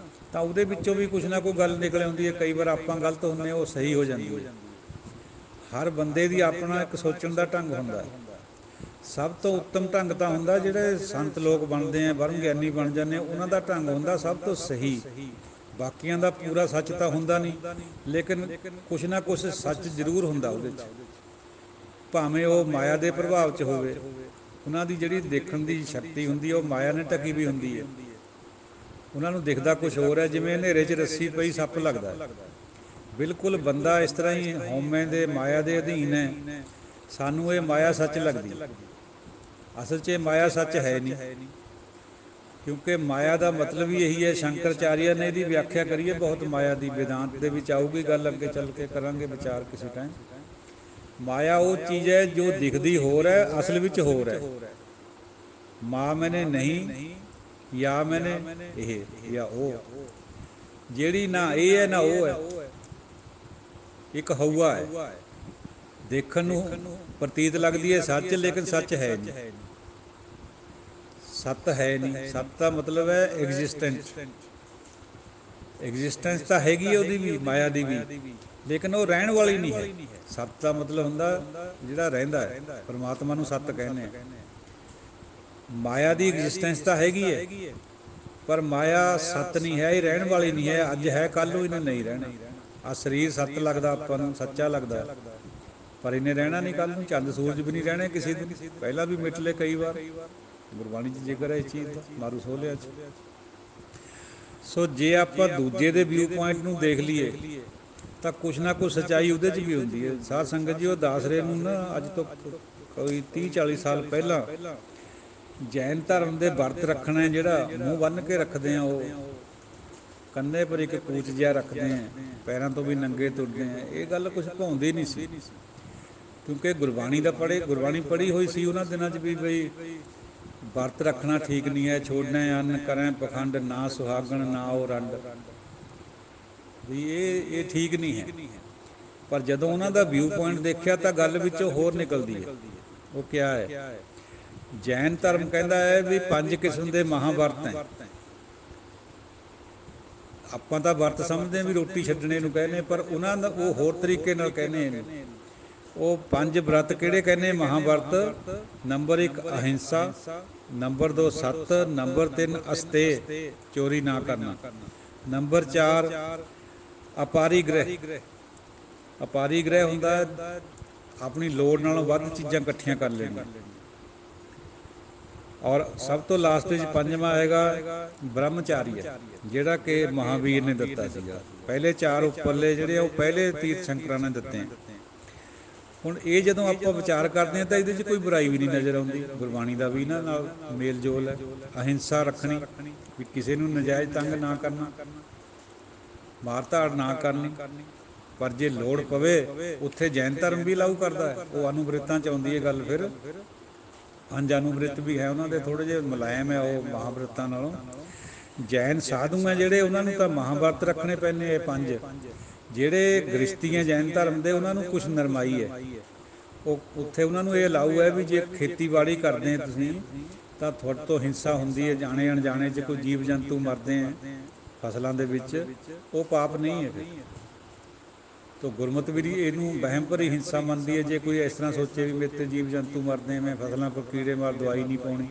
ਤਾਂ ਉਹਦੇ ਵਿੱਚੋਂ ਵੀ ਕੁਛ ਨਾ ਕੋਈ ਗੱਲ ਨਿਕਲ ਆਉਂਦੀ ਹੈ। ਕਈ ਵਾਰ ਆਪਾਂ ਗਲਤ ਹੁੰਦੇ, ਉਹ ਸਹੀ ਹੋ ਜਾਂਦੀ ਹੈ। ਹਰ ਬੰਦੇ ਦੀ ਆਪਣਾ ਇੱਕ ਸੋਚਣ ਦਾ ਢੰਗ ਹੁੰਦਾ ਹੈ। ਸਭ ਤੋਂ ਉੱਤਮ ਢੰਗ ਤਾਂ ਹੁੰਦਾ ਜਿਹੜੇ ਸੰਤ ਲੋਕ ਬਣਦੇ ਆ, ਬ੍ਰਹਮ ਗਿਆਨੀ ਬਣ ਜਾਂਦੇ, ਉਹਨਾਂ ਦਾ ਢੰਗ ਹੁੰਦਾ ਸਭ ਤੋਂ ਸਹੀ। ਬਾਕੀਆਂ ਦਾ ਪੂਰਾ ਸੱਚ ਤਾਂ ਹੁੰਦਾ ਨਹੀਂ, ਲੇਕਿਨ ਕੁਛ ਨਾ ਕੁਛ ਸੱਚ ਜ਼ਰੂਰ ਹੁੰਦਾ ਉਹਦੇ 'ਚ, ਭਾਵੇਂ ਉਹ ਮਾਇਆ ਦੇ ਪ੍ਰਭਾਵ 'ਚ ਹੋਵੇ। ਉਹਨਾਂ ਦੀ ਜਿਹੜੀ ਦੇਖਣ ਦੀ ਸ਼ਕਤੀ ਹੁੰਦੀ ਹੈ ਉਹ ਮਾਇਆ ਨੇ ਢਕੀ ਵੀ ਹੁੰਦੀ ਹੈ। ਉਹਨਾਂ ਨੂੰ ਦਿਖਦਾ ਕੁਛ ਹੋਰ ਹੈ, ਜਿਵੇਂ ਹਨੇਰੇ 'ਚ ਰੱਸੀ ਪਈ ਸੱਪ ਲੱਗਦਾ। ਬਿਲਕੁਲ ਬੰਦਾ ਇਸ ਤਰ੍ਹਾਂ ਹੀ ਹਉਮੈ ਦੇ ਮਾਇਆ ਦੇ ਅਧੀਨ ਹੈ। ਸਾਨੂੰ ਇਹ ਮਾਇਆ ਸੱਚ ਲੱਗਦੀ, ਅਸਲ 'ਚ ਇਹ ਮਾਇਆ ਸੱਚ ਹੈ ਨਹੀਂ, ਕਿਉਂਕਿ ਮਾਇਆ ਦਾ ਮਤਲਬ ਹੀ ਇਹੀ ਹੈ। ਸ਼ੰਕਰਾਚਾਰੀਆ ਨੇ ਇਹਦੀ ਵਿਆਖਿਆ ਕਰੀ ਹੈ ਬਹੁਤ ਮਾਇਆ ਦੀ, ਵੇਦਾਂਤ ਦੇ ਵਿੱਚ ਆਊਗੀ ਗੱਲ, ਅੱਗੇ ਚੱਲ ਕੇ ਕਰਾਂਗੇ ਵਿਚਾਰ ਕਿਸੇ ਟਾਈਮ। ਮਾਇਆ ਉਹ ਚੀਜ਼ ਹੈ ਜੋ ਦਿਖਦੀ ਹੋਰ ਹੈ, ਅਸਲ ਵਿੱਚ ਹੋਰ ਹੈ। ਮਾਂ ਮੈਨੇ ਨਹੀਂ, ਜਾਂ ਮੈਨੇ ਇਹ ਜਾਂ ਉਹ, ਜਿਹੜੀ ਨਾ ਇਹ ਹੈ ਨਾ ਉਹ ਹੈ, ਇੱਕ ਹਊਆ ਹੈ। ਦੇਖਣ ਨੂੰ ਪ੍ਰਤੀਤ ਲੱਗਦੀ ਹੈ ਸੱਚ, ਲੇਕਿਨ ਸੱਚ ਹੈ ਨਹੀਂ, ਸੱਤ ਹੈ ਨਹੀਂ। ਸੱਤ ਦਾ ਮਤਲਬ ਹੈ ਐਗਜ਼ਿਸਟੈਂਸ। ਐਗਜ਼ਿਸਟੈਂਸ ਤਾਂ ਹੈਗੀ ਹੈ ਉਹਦੀ ਵੀ, ਮਾਇਆ ਦੀ ਵੀ, ਲੇਕਿਨ ਉਹ ਰਹਿਣ ਵਾਲੀ ਨਹੀਂ ਹੈ। ਸੱਤ ਦਾ ਮਤਲਬ ਹੁੰਦਾ ਜਿਹੜਾ ਰਹਿੰਦਾ ਹੈ, ਪਰਮਾਤਮਾ ਨੂੰ ਸੱਤ ਕਹਿੰਦੇ ਆ। ਮਾਇਆ ਦੀ ਐਗਜ਼ਿਸਟੈਂਸ ਤਾਂ ਹੈਗੀ ਹੈ, ਪਰ ਮਾਇਆ ਸੱਤ ਨਹੀਂ ਹੈ, ਇਹ ਰਹਿਣ ਵਾਲੀ ਨਹੀਂ ਹੈ। ਅੱਜ ਹੈ, ਕੱਲ੍ਹ ਨੂੰ ਇਹਨੇ ਨਹੀਂ ਰਹਿਣਾ। ਆਹ ਸਰੀਰ ਸੱਤ ਲੱਗਦਾ ਆਪਾਂ ਨੂੰ, ਸੱਚਾ ਲੱਗਦਾ, ਪਰ ਇਹਨੇ ਰਹਿਣਾ ਨਹੀਂ ਕੱਲ੍ਹ ਨੂੰ। ਚੰਦ ਸੂਰਜ ਵੀ ਨਹੀਂ ਰਹਿਣੇ ਕਿਸੇ ਦਿਨ, ਪਹਿਲਾਂ ਵੀ ਮਿਟ ਲਏ ਕਈ ਵਾਰ। ਗੁਰਬਾਣੀ 'ਚ ਜ਼ਿਕਰ ਹੈ ਇਸ ਚੀਜ਼ ਦਾ, ਮਾਰੂ ਸੋਹਲਿਆ 'ਚ। ਸੋ ਜੇ ਆਪਾਂ ਦੂਜੇ ਦੇ ਵਿਊ ਪੁਆਇੰਟ ਨੂੰ ਦੇਖ ਲਈਏ ਤਾਂ ਕੁਛ ਨਾ ਕੁਛ ਸੱਚਾਈ ਉਹਦੇ 'ਚ ਵੀ ਹੁੰਦੀ ਹੈ। ਸਾਧ ਸੰਗਤ ਜੀ, ਉਹ ਦੱਸ ਰਹੇ ਨੂੰ ਨਾ, ਅੱਜ ਤੋਂ ਕੋਈ 30-40 ਸਾਲ ਪਹਿਲਾਂ ਜੈਨ ਧਰਮ ਦੇ ਵਰਤ ਰੱਖਣਾ, ਜਿਹੜਾ ਮੂੰਹ ਬੰਨ੍ਹ ਕੇ ਰੱਖਦੇ ਆ, ਉਹ ਕੰਧੇ ਪਰ ਇੱਕ ਕੂਚ ਜਿਹਾ ਰੱਖਦੇ ਆ, ਪੈਰਾਂ ਤੋਂ ਵੀ ਨੰਗੇ ਤੁਰਦੇ ਆ, ਇਹ ਗੱਲ ਕੁਛ ਭਾਉਂਦੀ ਨਹੀਂ ਸੀ, ਕਿਉਂਕਿ ਗੁਰਬਾਣੀ ਗੁਰਬਾਣੀ ਪੜ੍ਹੀ ਹੋਈ ਸੀ ਉਹਨਾਂ ਦਿਨਾਂ 'ਚ ਵੀ, ਬਈ ਵਰਤ ਰੱਖਣਾ ਠੀਕ ਨਹੀਂ ਹੈ, ਛੋੜਨਾ ਅੰਨ ਕਰੈ ਪਖੰਡ, ਨਾ ਸੁਹਾਗਣ ਨਾ ਉਹ ਰੰਡ, ਵੀ ਇਹ ਠੀਕ ਨਹੀਂ ਹੈ। ਪਰ ਜਦੋਂ ਉਹਨਾਂ ਦਾ ਵਿਊ ਪੁਆਇੰਟ ਦੇਖਿਆ ਤਾਂ ਗੱਲ ਵਿੱਚੋਂ ਹੋਰ ਨਿਕਲਦੀ ਹੈ। ਉਹ ਕਿਆ ਹੈ? ਜੈਨ ਧਰਮ ਕਹਿੰਦਾ ਹੈ ਵੀ 5 ਕਿਸਮ ਦੇ ਮਹਾਂਵਰਤ ਹੈ। ਆਪਾਂ ਤਾਂ ਵਰਤ ਸਮਝਦੇ ਹਾਂ ਵੀ ਰੋਟੀ ਛੱਡਣੇ ਨੂੰ ਕਹਿੰਦੇ, ਪਰ ਉਹਨਾਂ ਦਾ ਉਹ ਹੋਰ ਤਰੀਕੇ ਨਾਲ ਕਹਿੰਦੇ ਨੇ। ਉਹ 5 ਵਰਤ ਕਿਹੜੇ ਕਹਿੰਦੇ ਮਹਾਂਵਰਤ? ਨੰਬਰ 1 ਅਹਿੰਸਾ, ਨੰਬਰ 2 ਸੱਤ, ਨੰਬਰ 3 ਅਸਤੇਯ, ਚੋਰੀ ਨਾ ਕਰਨਾ, ਨੰਬਰ 4 ਅਪਾਰੀਗ੍ਰਹਿ। ਅਪਾਰੀਗ੍ਰਹਿ ਹੁੰਦਾ ਆਪਣੀ ਲੋੜ ਨਾਲੋਂ ਵੱਧ ਚੀਜ਼ਾਂ ਇਕੱਠੀਆਂ ਕਰ ਲੈਣੀਆਂ। ਔਰ ਸਭ ਤੋਂ ਲਾਸਟ ਵਿੱਚ 5ਵਾਂ ਹੈਗਾ ਬ੍ਰਹਮਚਾਰੀਆ, ਜਿਹੜਾ ਕਿ ਮਹਾਂਵੀਰ ਨੇ ਦਿੱਤਾ ਸੀਗਾ। ਪਹਿਲੇ 4 ਉੱਪਰਲੇ ਜਿਹੜੇ ਉਹ ਪਹਿਲੇ ਤੀਰਥ ਸ਼ੰਕਰਾਂ ਨੇ ਦਿੱਤੇ ਆ। ਹੁਣ ਇਹ ਜਦੋਂ ਆਪਾਂ ਵਿਚਾਰ ਕਰਦੇ ਹਾਂ ਤਾਂ ਇਹਦੇ 'ਚ ਕੋਈ ਬੁਰਾਈ ਵੀ ਨਹੀਂ ਨਜ਼ਰ ਆਉਂਦੀ। ਗੁਰਬਾਣੀ ਦਾ ਵੀ ਇਹਨਾਂ ਨਾਲ ਮੇਲ ਜੋਲ ਹੈ। ਅਹਿੰਸਾ ਰੱਖਣੀ, ਵੀ ਕਿਸੇ ਨੂੰ ਨਜਾਇਜ਼ ਤੰਗ ਨਾ ਕਰਨਾ, ਮਾਰ ਧਾੜ ਨਾ ਕਰਨੀ। ਪਰ ਜੇ ਲੋੜ ਪਵੇ, ਉੱਥੇ ਜੈਨ ਧਰਮ ਵੀ ਲਾਗੂ ਕਰਦਾ ਹੈ। ਉਹ ਅਨੁਬ੍ਰਿਤਾਂ 'ਚ ਆਉਂਦੀ ਹੈ ਗੱਲ। ਫਿਰ ਪੰਜ ਅਨੁਬ੍ਰਿਤ ਵੀ ਹੈ ਉਹਨਾਂ ਦੇ, ਥੋੜ੍ਹੇ ਜਿਹੇ ਮੁਲਾਇਮ ਹੈ ਉਹ ਮਹਾਂਵ੍ਰਿਤਾਂ ਨਾਲੋਂ। ਜੈਨ ਸਾਧੂ ਹੈ ਜਿਹੜੇ, ਉਹਨਾਂ ਨੂੰ ਤਾਂ ਮਹਾਂਵਰਤ ਰੱਖਣੇ ਪੈਂਦੇ ਇਹ 5। ਜਿਹੜੇ ਗ੍ਰਸਤੀ ਹੈ ਜੈਨ ਧਰਮ ਦੇ, ਉਹਨਾਂ ਨੂੰ ਕੁਛ ਨਰਮਾਈ ਹੈ। ਉਹ ਉੱਥੇ ਉਹਨਾਂ ਨੂੰ ਇਹ ਅਲਾਊ ਹੈ ਵੀ ਜੇ ਖੇਤੀਬਾੜੀ ਕਰਦੇ ਤੁਸੀਂ ਤਾਂ ਤੁਹਾਡੇ ਤੋਂ ਹਿੰਸਾ ਹੁੰਦੀ ਹੈ, ਜਾਣੇ ਅਣਜਾਣੇ 'ਚ ਕੋਈ ਜੀਵ ਜੰਤੂ ਮਰਦੇ ਹੈ ਫਸਲਾਂ ਦੇ ਵਿੱਚ, ਉਹ ਪਾਪ ਨਹੀਂ ਹੈ। ਫਿਰ ਤੋ ਗੁਰਮਤਿ ਵੀ ਇਹਨੂੰ ਵਹਿਮ ਭਰੀ ਹਿੰਸਾ ਮੰਨਦੀ ਹੈ। ਜੇ ਕੋਈ ਇਸ ਤਰ੍ਹਾਂ ਸੋਚੇ ਵੀ ਮੇਰੇ 'ਤੇ ਜੀਵ ਜੰਤੂ ਮਰਦੇ, ਮੈਂ ਫਸਲਾਂ ਪਰ ਕੀੜੇ ਮਾਰ, ਦਵਾਈ ਨਹੀਂ ਪਾਉਣੀ,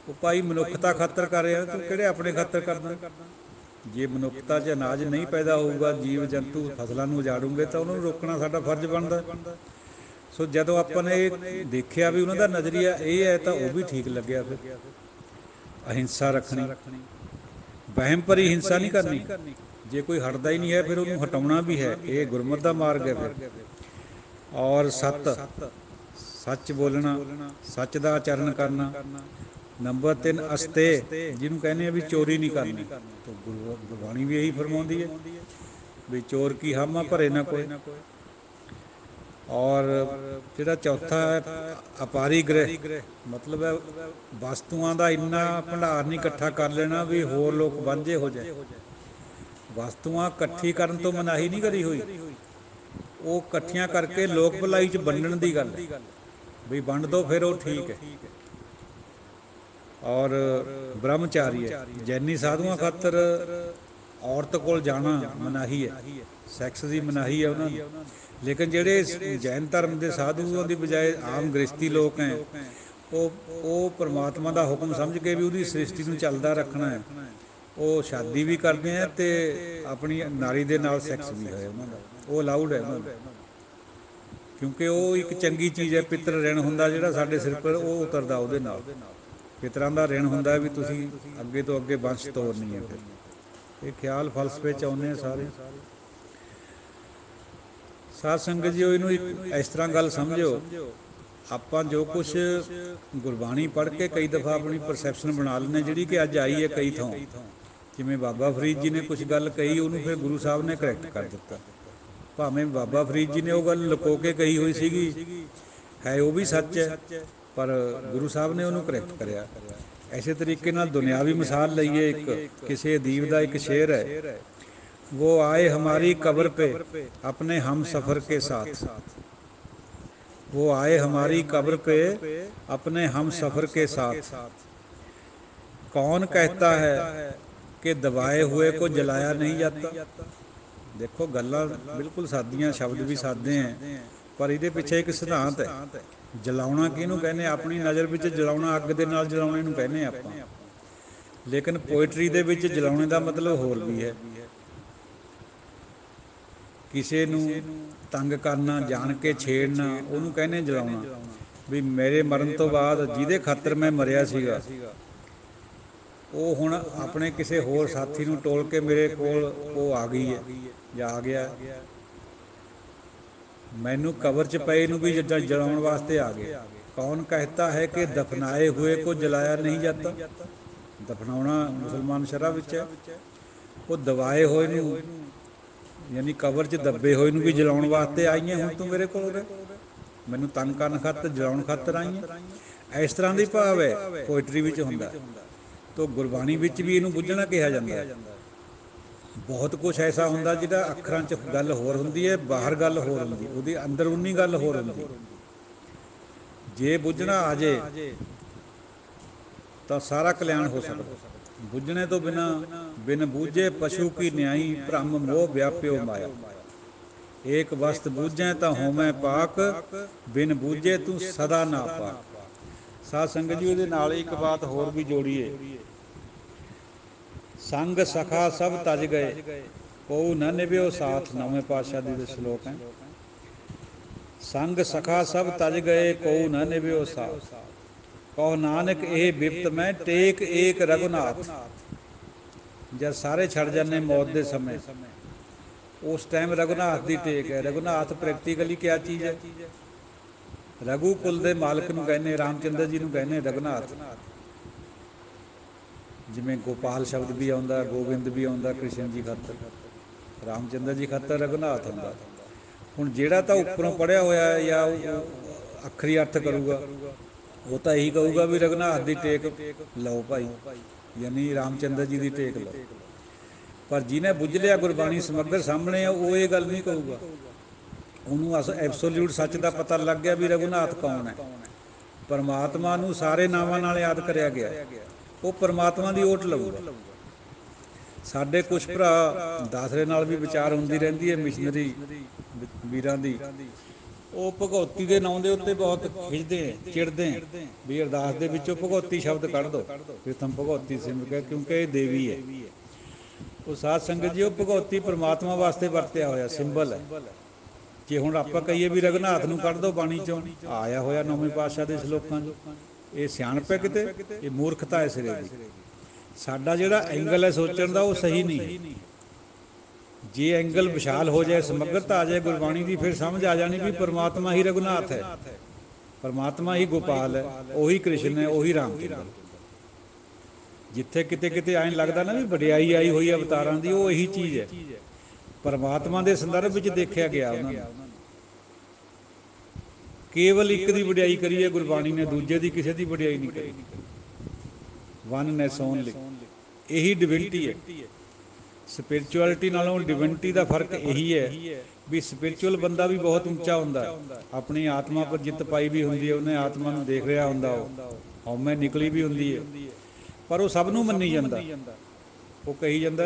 ਉਹ ਭਾਈ ਮਨੁੱਖਤਾ ਖਾਤਰ ਕਰ ਰਿਹਾ, ਤੂੰ ਕਿਹੜੇ ਆਪਣੇ ਖਾਤਰ ਕਰਦਾ? ਜੇ ਮਨੁੱਖਤਾ 'ਚ ਅਨਾਜ ਨਹੀਂ ਪੈਦਾ ਹੋਊਗਾ, ਜੀਵ ਜੰਤੂ ਫਸਲਾਂ ਨੂੰ ਉਜਾੜੂਗੇ, ਤਾਂ ਉਹਨਾਂ ਨੂੰ ਰੋਕਣਾ ਸਾਡਾ ਫਰਜ਼ ਬਣਦਾ। ਸੋ ਜਦੋਂ ਆਪਾਂ ਨੇ ਇਹ ਦੇਖਿਆ ਵੀ ਉਹਨਾਂ ਦਾ ਨਜ਼ਰੀਆ ਇਹ ਹੈ, ਤਾਂ ਉਹ ਵੀ ਠੀਕ ਲੱਗਿਆ। ਫਿਰ ਅਹਿੰਸਾ ਰੱਖਣੀ, ਵਹਿਮ ਭਰੀ ਹਿੰਸਾ ਨਹੀਂ ਕਰਨੀ। ਜੇ ਕੋਈ ਹਟਦਾ ਹੀ ਨਹੀਂ ਹੈ, ਫਿਰ ਉਹਨੂੰ ਹਟਾਉਣਾ ਵੀ ਹੈ। ਇਹ ਗੁਰਮਤਿ ਦਾ ਮਾਰਗ ਹੈ। ਫਿਰ ਔਰ ਸੱਚ ਬੋਲਣਾ, ਸੱਚ ਦਾ ਆਚਰਨ ਕਰਨਾ। ਨੰਬਰ 3 ਅਸਤੇਯ, ਜਿਹਨੂੰ ਕਹਿੰਦੇ ਆ ਵੀ ਚੋਰੀ ਨਹੀਂ ਕਰਨੀ। ਤਾਂ ਗੁਰਬਾਣੀ ਵੀ ਇਹੀ ਫਰਮਾਉਂਦੀ ਹੈ ਵੀ ਚੋਰ ਕੀ ਹਾਮਾ ਭਰੇ ਨਾ ਕੋਈ। ਔਰ ਜਿਹੜਾ ਚੌਥਾ ਹੈ ਅਪਾਰੀਗ੍ਰਹਿ, ਮਤਲਬ ਹੈ ਵਸਤੂਆਂ ਦਾ ਇੰਨਾ ਭੰਡਾਰ ਨਹੀਂ ਇਕੱਠਾ ਕਰ ਲੈਣਾ ਵੀ ਹੋਰ ਲੋਕ ਵਾਂਝੇ ਹੋ ਜਾਏ। ਵਸਤੂਆਂ ਇਕੱਠੀ ਕਰਨ ਤੋਂ ਮਨਾਹੀ ਨਹੀਂ ਕਰੀ ਹੋਈ, ਉਹ ਇਕੱਠੀਆਂ ਕਰਕੇ ਲੋਕ ਭਲਾਈ 'ਚ ਵੰਡਣ ਦੀ ਗੱਲ ਹੈ। ਵੀ ਵੰਡ ਦਿਓ, ਫਿਰ ਉਹ ਠੀਕ ਹੈ। ਔਰ ਬ੍ਰਹਮਚਾਰੀ ਹੈ, ਜੈਨੀ ਸਾਧੂਆਂ ਖਾਤਰ ਔਰਤ ਕੋਲ ਜਾਣਾ ਮਨਾਹੀ ਹੈ, ਸੈਕਸ ਦੀ ਮਨਾਹੀ ਹੈ ਉਹਨਾਂ ਨੂੰ। ਲੇਕਿਨ ਜਿਹੜੇ ਜੈਨ ਧਰਮ ਦੇ ਸਾਧੂਆਂ ਦੀ ਬਜਾਏ ਆਮ ਗ੍ਰਸਤੀ ਲੋਕ ਹੈ, ਉਹ ਪਰਮਾਤਮਾ ਦਾ ਹੁਕਮ ਸਮਝ ਕੇ ਵੀ ਉਹਦੀ ਸ੍ਰਿਸ਼ਟੀ ਨੂੰ ਚੱਲਦਾ ਰੱਖਣਾ ਹੈ, ਉਹ ਸ਼ਾਦੀ ਵੀ ਕਰਦੇ ਹੈ ਅਤੇ ਆਪਣੀ ਨਾਰੀ ਦੇ ਨਾਲ ਸੈਕਸ ਵੀ ਹੈ ਉਹਨਾਂ ਦਾ, ਉਹ ਅਲਾਊਡ ਹੈ ਉਹਨਾਂ ਨੂੰ। ਕਿਉਂਕਿ ਉਹ ਇੱਕ ਚੰਗੀ ਚੀਜ਼ ਹੈ। ਪਿੱਤਰ ਰਿਣ ਹੁੰਦਾ ਜਿਹੜਾ ਸਾਡੇ ਸਿਰ ਪਰ, ਉਹ ਉਤਰਦਾ ਉਹਦੇ ਨਾਲ। ਪਿੱਤਰਾਂ ਦਾ ਰਿਣ ਹੁੰਦਾ ਵੀ ਤੁਸੀਂ ਅੱਗੇ ਤੋਂ ਅੱਗੇ ਵੰਸ਼ ਤੋਰਨੀ ਹੈ। ਫਿਰ ਇਹ ਖਿਆਲ ਫਲਸਫੇ 'ਚ ਆਉਂਦੇ ਆ ਸਾਰੇ। ਸਾਧ ਸੰਗਤ ਜੀ ਇਹਨੂੰ ਇਸ ਤਰ੍ਹਾਂ ਗੱਲ ਸਮਝਿਓ, ਆਪਾਂ ਜੋ ਕੁਛ ਗੁਰਬਾਣੀ ਪੜ੍ਹ ਕੇ ਕਈ ਦਫਾ ਆਪਣੀ ਪਰਸੈਪਸ਼ਨ ਬਣਾ ਲੈਂਦੇ ਜਿਹੜੀ ਕਿ ਅੱਜ ਆਈ ਹੈ ਕਈ ਥਾਂ, ਜਿਵੇਂ ਬਾਬਾ ਫਰੀਦ ਜੀ ਨੇ ਕੁਛ ਗੱਲ ਕਹੀ, ਉਹਨੂੰ ਫਿਰ ਗੁਰੂ ਸਾਹਿਬ ਨੇ ਕਰੈਕਟ ਕਰ ਦਿੱਤਾ। ਭਾਵੇਂ ਬਾਬਾ ਫਰੀਦ ਜੀ ਨੇ ਉਹ ਗੱਲ ਲੁਕੋ ਕੇ ਕਹੀ ਹੋਈ ਸੀਗੀ, ਹੈ ਉਹ ਵੀ ਸੱਚ ਹੈ, ਪਰ ਗੁਰੂ ਸਾਹਿਬ ਨੇ ਉਹਨੂੰ ਕਰੈਕਟ ਕਰਿਆ। ਐਸੇ ਤਰੀਕੇ ਨਾਲ ਦੁਨਿਆਵੀ ਮਿਸਾਲ ਲਈਏ, ਇੱਕ ਕਿਸੇ ਅਦੀਬ ਦਾ ਇੱਕ ਸ਼ੇਰ ਹੈ, वो आए हमारी कब्र पे अपने हम सफ़र के साथ, वो आए हमारी कब्र पे अपने हम सफ़र के साथ, कौन कहता है कि दबाए हुए को जलाया नहीं जाता। देखो गल्लां बिल्कुल सादियां, शब्द भी सादे हैं, पर ਇਹਦੇ ਪਿੱਛੇ ਇੱਕ ਸਿਧਾਂਤ ਹੈ। ਜਲਾਉਣਾ ਕਿਹਨੂੰ ਕਹਿੰਦੇ? ਆਪਣੀ ਨਜ਼ਰ ਵਿੱਚ ਜਲਾਉਣਾ, ਅੱਗ ਦੇ ਨਾਲ ਜਲਾਉਣੇ ਨੂੰ ਕਹਿੰਦੇ ਆਪਾਂ, ਲੇਕਿਨ ਪੋਇਟਰੀ ਦੇ ਵਿੱਚ ਜਲਾਉਣੇ ਦਾ ਮਤਲਬ ਹੋਰ ਵੀ ਹੈ। ਕਿਸੇ ਨੂੰ ਤੰਗ ਕਰਨਾ, ਜਾਣ ਕੇ ਛੇੜਨਾ, ਉਹਨੂੰ ਕਹਿੰਦੇ ਜਲਾਉਣਾ। ਵੀ ਮੇਰੇ ਮਰਨ ਤੋਂ ਬਾਅਦ ਜਿਹਦੇ ਖਾਤਰ ਮੈਂ ਮਰਿਆ ਸੀਗਾ, ਉਹ ਹੁਣ ਆਪਣੇ ਕਿਸੇ ਹੋਰ ਸਾਥੀ ਨੂੰ ਟੋਲ ਕੇ ਮੇਰੇ ਕੋਲ ਉਹ ਆ ਗਈ ਹੈ ਜਾਂ ਆ ਗਿਆ, ਮੈਨੂੰ ਕਬਰ 'ਚ ਪਏ ਨੂੰ ਵੀ ਜਿੱਦਾਂ ਜਲਾਉਣ ਵਾਸਤੇ ਆ ਗਏ। ਕੌਣ ਕਹਿਤਾ ਹੈ ਕਿ ਦਫਨਾਏ ਹੋਏ ਕੋ ਜਲਾਇਆ ਨਹੀਂ ਜਾਂਦਾ। ਦਫਨਾਉਣਾ ਮੁਸਲਮਾਨ ਸ਼ਰ੍ਹਾ ਵਿੱਚ ਹੈ, ਉਹ ਦਬਾਏ ਹੋਏ ਨੂੰ ਯਾਨੀ ਕਬਰ 'ਚ ਦੱਬੇ ਹੋਏ ਨੂੰ ਵੀ ਜਲਾਉਣ ਵਾਸਤੇ ਆਈਆਂ। ਹੁਣ ਤੂੰ ਮੇਰੇ ਕੋਲ ਮੈਨੂੰ ਤੰਗ ਕਰਨ ਖਾਤਰ, ਜਲਾਉਣ ਖਾਤਰ ਆਈਆਂ। ਇਸ ਤਰ੍ਹਾਂ ਦੀ ਭਾਵ ਹੈ ਪੋਇਟਰੀ ਵਿੱਚ ਹੁੰਦਾ। ਤੋ ਗੁਰਬਾਣੀ ਵਿੱਚ ਵੀ ਇਹਨੂੰ ਬੁੱਝਣਾ ਕਿਹਾ ਜਾਂਦਾ। ਬਹੁਤ ਕੁਛ ਐਸਾ ਹੁੰਦਾ ਜਿਹੜਾ ਅੱਖਰਾਂ 'ਚ ਗੱਲ ਹੋਰ ਹੁੰਦੀ ਹੈ, ਬਾਹਰ ਗੱਲ ਹੋਰ ਹੁੰਦੀ, ਉਹਦੇ ਅੰਦਰ ਉਨੀ ਗੱਲ ਹੋਰ ਹੁੰਦੀ। ਜੇ ਬੁੱਝਣਾ ਆ ਜੇ ਤਾਂ ਸਾਰਾ ਕਲਿਆਣ ਹੋ ਸਕਦਾ। ਬੁੱਝਣੇ ਤੋਂ ਬਿਨ ਬੂਝੇ ਪਸ਼ੂ ਕੀ ਨਿਆਈ, ਭ੍ਰਮ ਮੋਹ ਵਿਆਪਿਓ ਮਾਇਆ। ਏਕ ਵਸਤ ਬੂਝੈ ਤਾਂ ਹੋਮੈ ਪਾਕ, ਬਿਨ ਬੂਝੇ ਤੂੰ ਸਦਾ ਨਾ ਪਾਕ। ਸਾਧ ਸੰਗਤ ਜੀ ਉਹਦੇ ਨਾਲ ਇੱਕ ਬਾਤ ਹੋਰ ਵੀ ਜੋੜੀਏ, ਸੰਗ ਸਖਾ ਸਭ ਤਜ ਗਏ, ਕਉ ਨਾ ਨਿਭਿਓ ਸਾਥ। ਨੌਵੇਂ ਪਾਤਸ਼ਾਹ ਦੇ ਸ਼ਲੋਕ ਹੈ। ਸੰਗ ਸਖਾ ਸਭ ਤਜ ਗਏ, ਕਉ ਨਾ ਨਿਭਿਓ ਸਾਥ। ਕਹੋ ਨਾਨਕ ਇਹ ਬਿਪਤ ਮੈਂ ਟੇਕ ਏਕ ਰਘੁਨਾਥ। ਜਦ ਸਾਰੇ ਛੱਡ ਜਾਂਦੇ ਮੌਤ ਦੇ ਸਮੇਂ, ਉਸ ਟਾਈਮ ਰਘੁਨਾਥ ਦੀ ਟੇਕ ਹੈ। ਰਘੁਨਾਥ ਪ੍ਰੈਕਟੀਕਲੀ ਕਿਆ ਚੀਜ਼ ਹੈ? ਰਘੂ ਕੁਲ ਦੇ ਮਾਲਕ ਨੂੰ ਕਹਿੰਦੇ, ਰਾਮਚੰਦਰ ਜੀ ਨੂੰ ਕਹਿੰਦੇ ਰਘੁਨਾਥ। ਜਿਵੇਂ ਗੋਪਾਲ ਸ਼ਬਦ ਵੀ ਆਉਂਦਾ, ਗੋਬਿੰਦ ਵੀ ਆਉਂਦਾ ਕ੍ਰਿਸ਼ਨ ਜੀ ਖਾਤਰ, ਰਾਮਚੰਦਰ ਜੀ ਖਾਤਰ ਰਘੁਨਾਥ ਆਉਂਦਾ। ਹੁਣ ਜਿਹੜਾ ਤਾਂ ਉੱਪਰੋਂ ਪੜ੍ਹਿਆ ਹੋਇਆ ਜਾਂ ਉਹ ਅੱਖਰੀ ਅਰਥ ਕਰੂਗਾ, ਉਹ ਤਾਂ ਇਹੀ ਕਹੂਗਾ ਵੀ ਰਘੁਨਾਥ ਦੀ ਟੇਕ ਲਓ ਭਾਈ, ਯਾਨੀ ਰਾਮਚੰਦਰ ਜੀ ਦੀ ਟੇਕ ਲਓ। ਪਰ ਜਿਹਨੇ ਬੁੱਝ ਲਿਆ ਗੁਰਬਾਣੀ ਸਮੱਗਰ ਸਾਹਮਣੇ, ਉਹ ਇਹ ਗੱਲ ਨਹੀਂ ਕਹੂਗਾ। ਉਹਨੂੰ ਐਬਸੋਲਿਊਟ ਸੱਚ ਦਾ ਪਤਾ ਲੱਗ ਗਿਆ ਵੀ ਰਘੁਨਾਥ ਕੌਣ ਹੈ। ਪਰਮਾਤਮਾ ਨੂੰ ਸਾਰੇ ਨਾਵਾਂ ਨਾਲ ਯਾਦ ਕਰਿਆ ਗਿਆ, ਉਹ ਪਰਮਾਤਮਾ ਦੀ ਓਟ ਲਊਗਾ। ਸਾਡੇ ਕੁਛ ਭਰਾ ਦਾਸਰੇ ਨਾਲ ਵੀ ਵਿਚਾਰ ਹੁੰਦੀ ਰਹਿੰਦੀ ਹੈ ਮਿਸ਼ਨਰੀ ਵੀਰਾਂ ਦੀ, ਉਹ ਭਗਉਤੀ ਦੇ ਨਾਂ ਦੇ ਉੱਤੇ ਬਹੁਤ ਖਿੱਚਦੇ ਹੈ, ਚਿੜਦੇ ਹੈ ਵੀ ਅਰਦਾਸ ਦੇ ਵਿੱਚੋਂ ਭਗਉਤੀ ਸ਼ਬਦ ਕੱਢ ਦਿਓ, ਪ੍ਰੀਤਮ ਭਗਉਤੀ ਸਿਮਰ ਕੇ, ਕਿਉਂਕਿ ਇਹ ਦੇਵੀ ਹੈ। ਉਹ ਸਾਧ ਸੰਗਤ ਜੀ, ਉਹ ਭਗਉਤੀ ਪਰਮਾਤਮਾ ਵਾਸਤੇ ਵਰਤਿਆ ਹੋਇਆ ਸਿੰਬਲ ਹੈ। ਜੇ ਹੁਣ ਆਪਾਂ ਕਹੀਏ ਵੀ ਰਘੁਨਾਥ ਨੂੰ ਕੱਢ ਦਿਓ ਬਾਣੀ 'ਚੋਂ, ਆਇਆ ਹੋਇਆ ਨੌਵੇਂ ਪਾਤਸ਼ਾਹ ਦੇ ਸ਼ਲੋਕਾਂ 'ਚ, ਇਹ ਸਿਆਣਪ ਹੈ ਕਿਤੇ? ਇਹ ਮੂਰਖਤਾ ਹੈ ਸਿਰੇ ਦੀ। ਸਾਡਾ ਜਿਹੜਾ ਐਂਗਲ ਹੈ ਸੋਚਣ ਦਾ, ਉਹ ਸਹੀ ਨਹੀਂ ਹੈ। ਜੇ ਐਂਗਲ ਵਿਸ਼ਾਲ ਹੋ ਜਾਏ, ਸਮੱਗਰਤਾ ਆ ਜਾਏ ਗੁਰਬਾਣੀ ਦੀ, ਫਿਰ ਸਮਝ ਆ ਜਾਣੀ ਵੀ ਪਰਮਾਤਮਾ ਹੀ ਰਘੁਨਾਥ ਹੈ, ਪਰਮਾਤਮਾ ਹੀ ਗੋਪਾਲ ਹੈ, ਉਹੀ ਕ੍ਰਿਸ਼ਨ ਹੈ, ਉਹੀ ਰਾਮਚੰਦਰ। ਜਿੱਥੇ ਕਿਤੇ ਕਿਤੇ ਐਂ ਲੱਗਦਾ ਨਾ ਵੀ ਵਡਿਆਈ ਆਈ ਹੋਈ ਅਵਤਾਰਾਂ ਦੀ, ਉਹ ਇਹੀ ਚੀਜ਼ ਹੈ। ਪਰਮਾਤਮਾ ਦੇ ਸੰਦਰਭ ਵਿੱਚ ਦੇਖਿਆ ਗਿਆ ਉਹਨਾਂ ਨੂੰ। ਕੇਵਲ ਇੱਕ ਦੀ ਵਡਿਆਈ ਕਰੀਏ ਗੁਰਬਾਣੀ ਨੇ, ਦੂਜੇ ਦੀ ਕਿਸੇ ਦੀ ਵਡਿਆਈ ਨਹੀਂ ਕਰੀ। ਵਨਨੈਸ ਓਨਲੀ, ਇਹੀ ਡਿਵਿਨਿਟੀ ਹੈ। ਸਪਿਰਿਚੁਅਲਿਟੀ ਨਾਲੋਂ ਡਿਵਿਨਿਟੀ ਦਾ ਫਰਕ ਇਹੀ ਹੈ ਵੀ ਸਪਿਰਿਚੁਅਲ ਬੰਦਾ ਵੀ ਬਹੁਤ ਉੱਚਾ ਹੁੰਦਾ, ਆਪਣੀ ਆਤਮਾ ਪਰ ਜਿੱਤ ਪਾਈ ਵੀ ਹੁੰਦੀ ਹੈ, ਉਹਨੇ ਆਤਮਾ ਨੂੰ ਦੇਖ ਰਿਹਾ ਹੁੰਦਾ, ਉਹ ਹਉਮੈ ਨਿਕਲੀ ਵੀ ਹੁੰਦੀ ਹੈ, ਪਰ ਉਹ ਸਭ ਨੂੰ ਮੰਨੀ ਜਾਂਦਾ। ਉਹ ਕਹੀ ਜਾਂਦਾ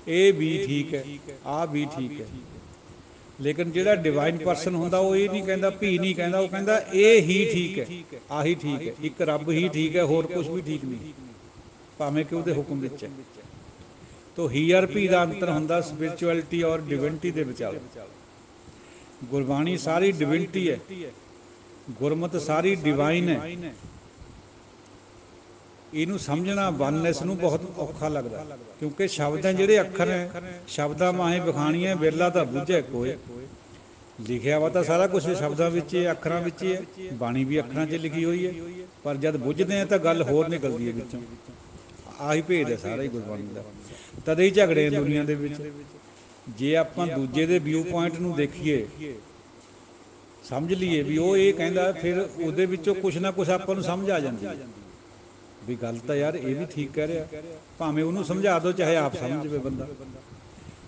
ਇਹ ਵੀ ਠੀਕ ਹੈ, ਆਹ ਵੀ ਠੀਕ ਹੈ। ਲੇਕਿਨ ਜਿਹੜਾ ਡਿਵਾਈਨ ਪਰਸਨ ਹੁੰਦਾ, ਉਹ ਇਹ ਨਹੀਂ ਕਹਿੰਦਾ, ਵੀ ਨਹੀਂ ਕਹਿੰਦਾ, ਉਹ ਕਹਿੰਦਾ ਇਹ ਹੀ ਠੀਕ ਹੈ, ਆਹੀ ਠੀਕ ਹੈ, ਇੱਕ ਰੱਬ ਹੀ ਠੀਕ ਹੈ, ਹੋਰ ਕੁਛ ਵੀ ਠੀਕ ਨਹੀਂ, ਭਾਵੇਂ ਕਿ ਉਹਦੇ ਹੁਕਮ ਵਿੱਚ ਹੈ। ਤੋ ਹੀ ਔਰ ਭੀ ਦਾ ਅੰਤਰ ਹੁੰਦਾ ਸਪਿਰਿਚੁਅਲਿਟੀ ਔਰ ਡਿਵਿਨਿਟੀ ਦੇ ਵਿਚਾਲੇ। ਗੁਰਬਾਣੀ ਸਾਰੀ ਡਿਵਿਨਿਟੀ ਹੈ, ਗੁਰਮਤਿ ਸਾਰੀ ਡਿਵਾਈਨ ਹੈ। ਇਹਨੂੰ ਸਮਝਣਾ ਵਨਨੈਸ ਨੂੰ ਬਹੁਤ ਔਖਾ ਲੱਗਦਾ, ਕਿਉਂਕਿ ਸ਼ਬਦ ਹੈ ਜਿਹੜੇ ਅੱਖਰ ਹੈ, ਸ਼ਬਦਾਂ ਮਾਹੇ ਵਿਖਾਣੀਆਂ, ਬਿਰਲਾ ਤਾਂ ਬੁੱਝੇ ਕੋਏ। ਲਿਖਿਆ ਵਾ ਤਾਂ ਸਾਰਾ ਕੁਝ ਸ਼ਬਦਾਂ ਵਿੱਚ ਹੀ, ਅੱਖਰਾਂ ਵਿੱਚ ਹੀ ਹੈ, ਬਾਣੀ ਵੀ ਅੱਖਰਾਂ 'ਚ ਲਿਖੀ ਹੋਈ ਹੈ, ਪਰ ਜਦ ਬੁੱਝਦੇ ਆ ਤਾਂ ਗੱਲ ਹੋਰ ਨਿਕਲਦੀ ਹੈ ਵਿੱਚੋਂ। ਆਹੀ ਭੇਦ ਹੈ ਸਾਰਾ ਹੀ ਗੁਰਬਾਣੀ ਦਾ। ਤਦੇ ਹੀ ਝਗੜੇ ਦੁਨੀਆ ਦੇ ਵਿੱਚ। ਜੇ ਆਪਾਂ ਦੂਜੇ ਦੇ ਵਿਊ ਪੁਆਇੰਟ ਨੂੰ ਦੇਖੀਏ, ਸਮਝ ਲਈਏ ਵੀ ਉਹ ਇਹ ਕਹਿੰਦਾ, ਫਿਰ ਉਹਦੇ ਵਿੱਚੋਂ ਕੁਛ ਨਾ ਕੁਛ ਆਪਾਂ ਨੂੰ ਸਮਝ ਆ ਜਾਂਦੀ ਹੈ ਵੀ ਗੱਲ ਤਾਂ ਯਾਰ ਇਹ ਵੀ ਠੀਕ ਕਹਿ ਰਿਹਾ, ਭਾਵੇਂ ਉਹਨੂੰ ਸਮਝਾ ਦਿਓ ਚਾਹੇ ਆਪ ਸਮਝ ਜਾਵੇ ਬੰਦਾ।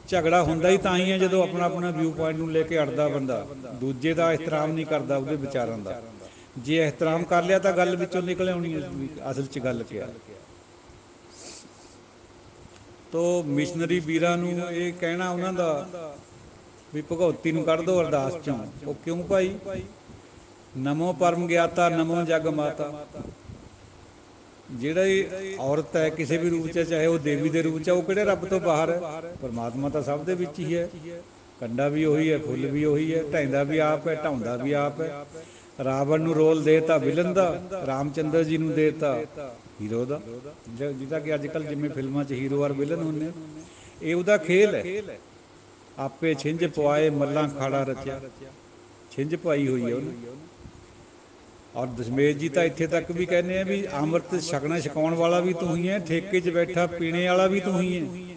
ਝਗੜਾ ਹੁੰਦਾ ਹੀ ਤਾਂ ਹੀ ਹੈ ਜਦੋਂ ਆਪਣਾ ਆਪਣਾ ਵਿਊ ਪੁਆਇੰਟ ਨੂੰ ਲੈ ਕੇ ਅੜਦਾ ਬੰਦਾ, ਦੂਜੇ ਦਾ ਇਹਤਰਾਮ ਨਹੀਂ ਕਰਦਾ ਉਹਦੇ ਵਿਚਾਰਾਂ ਦਾ। ਜੇ ਇਹਤਰਾਮ ਕਰ ਲਿਆ ਤਾਂ ਗੱਲ ਵਿੱਚੋਂ ਨਿਕਲ ਆਉਣੀ ਹੈ ਅਸਲ 'ਚ ਗੱਲ ਕਿਆ। ਤੋ ਮਿਸ਼ਨਰੀ ਵੀਰਾਂ ਨੂੰ ਇਹ ਕਹਿਣਾ ਉਹਨਾਂ ਦਾ ਵੀ ਭਗਉਤੀ ਨੂੰ ਕੱਢ ਦਿਓ ਅਰਦਾਸ 'ਚੋਂ। ਉਹ ਕਿਉਂ ਭਾਈ? ਨਮੋ ਪਰਮ ਗਿਆਤਾ ਨਮੋ ਜਗ ਮਾਤਾ। ਜਿਹੜੀ ਔਰਤ ਹੈ ਕਿਸੇ ਵੀ ਰੂਪ 'ਚ, ਚਾਹੇ ਉਹ ਦੇਵੀ ਦੇ ਰੂਪ 'ਚ, ਉਹ ਕਿਹੜੇ ਰੱਬ ਤੋਂ ਬਾਹਰ ਹੈ? ਪਰਮਾਤਮਾ ਤਾਂ ਸਭ ਦੇ ਵਿੱਚ ਹੀ ਹੈ। ਕੰਡਾ ਵੀ ਉਹੀ ਹੈ, ਫੁੱਲ ਵੀ ਉਹੀ ਹੈ, ਢਾਈਂਦਾ ਵੀ ਆਪ ਹੈ, ਢਾਉਂਦਾ ਵੀ ਆਪ ਹੈ। ਰਾਵਣ ਨੂੰ ਰੋਲ ਦੇ ਤਾ ਵਿਲਨ ਦਾ, ਰਾਮਚੰਦਰ ਜੀ ਨੂੰ ਦੇ ਤਾ ਹੀਰੋ ਦਾ। ਜਿੱਦਾਂ ਕਿ ਅੱਜ ਕੱਲ੍ਹ ਜਿਵੇਂ ਫਿਲਮਾਂ 'ਚ ਹੀਰੋ ਔਰ ਵਿਲਨ ਹੁੰਦੇ, ਇਹ ਉਹਦਾ ਖੇਲ ਹੈ। ਆਪੇ ਛਿੰਝ ਪਵਾਏ ਮੱਲਾਂ ਖਾੜਾ ਰਚਿਆ, ਛਿੰਝ ਪਵਾਈ ਹੋਈ ਹੈ ਉਹਨੇ। ਔਰ ਦਸ਼ਮੇਸ਼ ਜੀ ਤਾਂ ਇੱਥੇ ਤੱਕ ਵੀ ਕਹਿੰਦੇ ਆ ਵੀ ਅੰਮ੍ਰਿਤ ਛਕਣਾ ਛਕਾਉਣ ਵਾਲਾ ਵੀ ਤੂੰ ਹੀ ਹੈ, ਠੇਕੇ 'ਚ ਬੈਠਾ ਪੀਣੇ ਵਾਲਾ ਵੀ ਤੂੰ ਹੀ ਹੈ।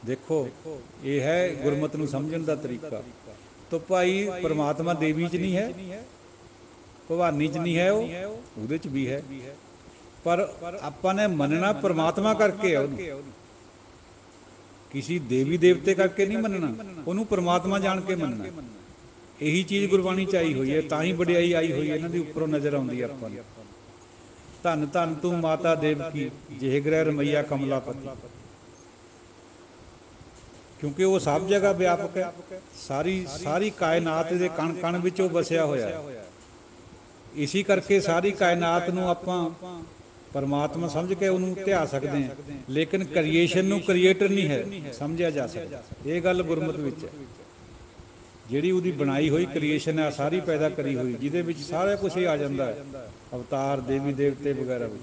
ਦੇਖੋ ਇਹ ਹੈ ਗੁਰਮਤਿ ਨੂੰ ਸਮਝਣ ਦਾ ਤਰੀਕਾ। ਤਾਂ ਭਾਈ ਪਰਮਾਤਮਾ ਦੇਵੀ 'ਚ ਨਹੀਂ ਹੈ, ਭਵਾਨੀ 'ਚ ਨਹੀਂ ਹੈ, ਉਹਦੇ 'ਚ ਵੀ ਹੈ, ਪਰ ਆਪਾਂ ਨੇ ਮੰਨਣਾ ਪਰਮਾਤਮਾ ਕਰਕੇ ਹੈ ਉਹਨੂੰ। ਕਿਸੇ ਦੇਵੀ ਦੇਵਤੇ ਕਰਕੇ ਨਹੀਂ ਮੰਨਣਾ, ਉਹਨੂੰ ਪਰਮਾਤਮਾ ਜਾਣ ਕੇ ਮੰਨਣਾ। ਇਹੀ ਚੀਜ਼ ਗੁਰਬਾਣੀ 'ਚ ਆਈ ਹੋਈ ਹੈ, ਤਾਂ ਹੀ ਵਡਿਆਈ ਆਈ ਹੋਈ ਹੈ ਇਹਨਾਂ ਦੀ, ਉੱਪਰੋਂ ਨਜ਼ਰ ਆਉਂਦੀ ਹੈ ਆਪਾਂ ਨੂੰ। ਧੰਨ ਧੰਨ ਤੂੰ ਮਾਤਾ ਦੇਵਕੀ, ਜਿਹ ਗ੍ਰਹਿ ਰਮਈਆ ਕਮਲਾਪਤੀ। ਕਿਉਂਕਿ ਉਹ ਸਭ ਜਗ੍ਹਾ ਵਿਆਪਕ ਹੈ, ਸਾਰੀ ਕਾਇਨਾਤ ਦੇ ਕਣ ਕਣ ਵਿੱਚ ਉਹ ਵਸਿਆ ਹੋਇਆ। ਇਸੀ ਕਰਕੇ ਸਾਰੀ ਕਾਇਨਾਤ ਨੂੰ ਆਪਾਂ ਪਰਮਾਤਮਾ ਸਮਝ ਕੇ ਉਹਨੂੰ ਧਿਆ ਸਕਦੇ ਹਾਂ, ਲੇਕਿਨ ਕ੍ਰੀਏਸ਼ਨ ਨੂੰ ਕ੍ਰੀਏਟਰ ਨਹੀਂ ਹੈ ਸਮਝਿਆ ਜਾ ਸਕਦਾ। ਇਹ ਗੱਲ ਗੁਰਮਤਿ ਵਿੱਚ ਹੈ। ਜਿਹੜੀ ਉਹਦੀ ਬਣਾਈ ਹੋਈ ਕ੍ਰੀਏਸ਼ਨ ਹੈ, ਸਾਰੀ ਪੈਦਾ ਕਰੀ ਹੋਈ, ਜਿਹਦੇ ਵਿੱਚ ਸਾਰਾ ਕੁਛ ਹੀ ਆ ਜਾਂਦਾ ਹੈ, ਅਵਤਾਰ ਦੇਵੀ ਦੇਵਤੇ ਵਗੈਰਾ ਵੀ,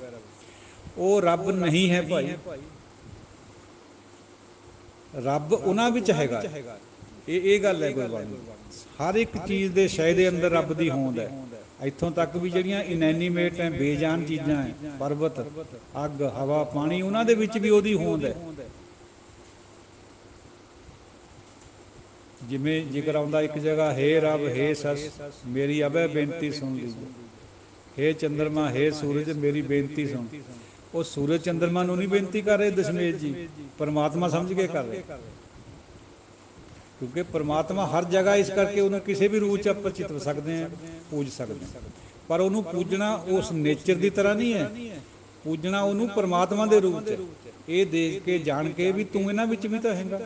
ਉਹ ਰੱਬ ਨਹੀਂ ਹੈ ਭਾਈ। ਰੱਬ ਉਹਨਾਂ ਵਿੱਚ ਹੈਗਾ। ਇਹ ਗੱਲ ਹੈ ਗੁਰਬਾਣੀ। ਹਰ ਇੱਕ ਚੀਜ਼ ਦੇ ਸ਼ੈ ਦੇ ਅੰਦਰ ਰੱਬ ਦੀ ਹੋਂਦ ਹੈ। ਇੱਥੋਂ ਤੱਕ ਵੀ ਜਿਹੜੀਆਂ ਇਨੈਨੀਮੇਟ ਹੈ, ਬੇਜਾਨ ਚੀਜ਼ਾਂ ਹੈ, ਪਰਬਤ, ਅੱਗ, ਹਵਾ, ਪਾਣੀ, ਉਹਨਾਂ ਦੇ ਵਿੱਚ ਵੀ ਉਹਦੀ ਹੋਂਦ ਹੈ। ਜਿਵੇਂ ਜ਼ਿਕਰ ਆਉਂਦਾ ਇੱਕ ਜਗ੍ਹਾ, ਹੇ ਰੱਬ ਹੇ ਸਸ ਮੇਰੀ ਅਬੈ ਬੇਨਤੀ ਸੁਣ ਲੀਜੋ, ਹੇ ਚੰਦਰਮਾ ਹੇ ਸੂਰਜ ਮੇਰੀ ਬੇਨਤੀ ਸੁਣ। ਉਹ ਸੂਰਜ ਚੰਦਰਮਾ ਨੂੰ ਨਹੀਂ ਬੇਨਤੀ ਕਰ ਰਹੇ ਦਸ਼ਮੇਸ਼ ਜੀ, ਪਰਮਾਤਮਾ ਸਮਝ ਕੇ ਕਰ ਰਹੇ। ਕਿਉਂਕਿ ਪਰਮਾਤਮਾ ਹਰ ਜਗ੍ਹਾ, ਇਸ ਕਰਕੇ ਉਹਨੂੰ ਕਿਸੇ ਵੀ ਰੂਪ 'ਚ ਆਪਾਂ ਚਿਤਰ ਸਕਦੇ ਹਾਂ, ਪੂਜ ਸਕਦੇ ਹਾਂ। ਪਰ ਉਹਨੂੰ ਪੂਜਣਾ ਉਸ ਨੇਚਰ ਦੀ ਤਰ੍ਹਾਂ ਨਹੀਂ ਹੈ, ਪੂਜਣਾ ਉਹਨੂੰ ਪਰਮਾਤਮਾ ਦੇ ਰੂਪ 'ਚ, ਇਹ ਦੇਖ ਕੇ ਜਾਣ ਕੇ ਵੀ ਤੂੰ ਇਹਨਾਂ ਵਿੱਚ ਵੀ ਤਾਂ ਹੈਗਾ।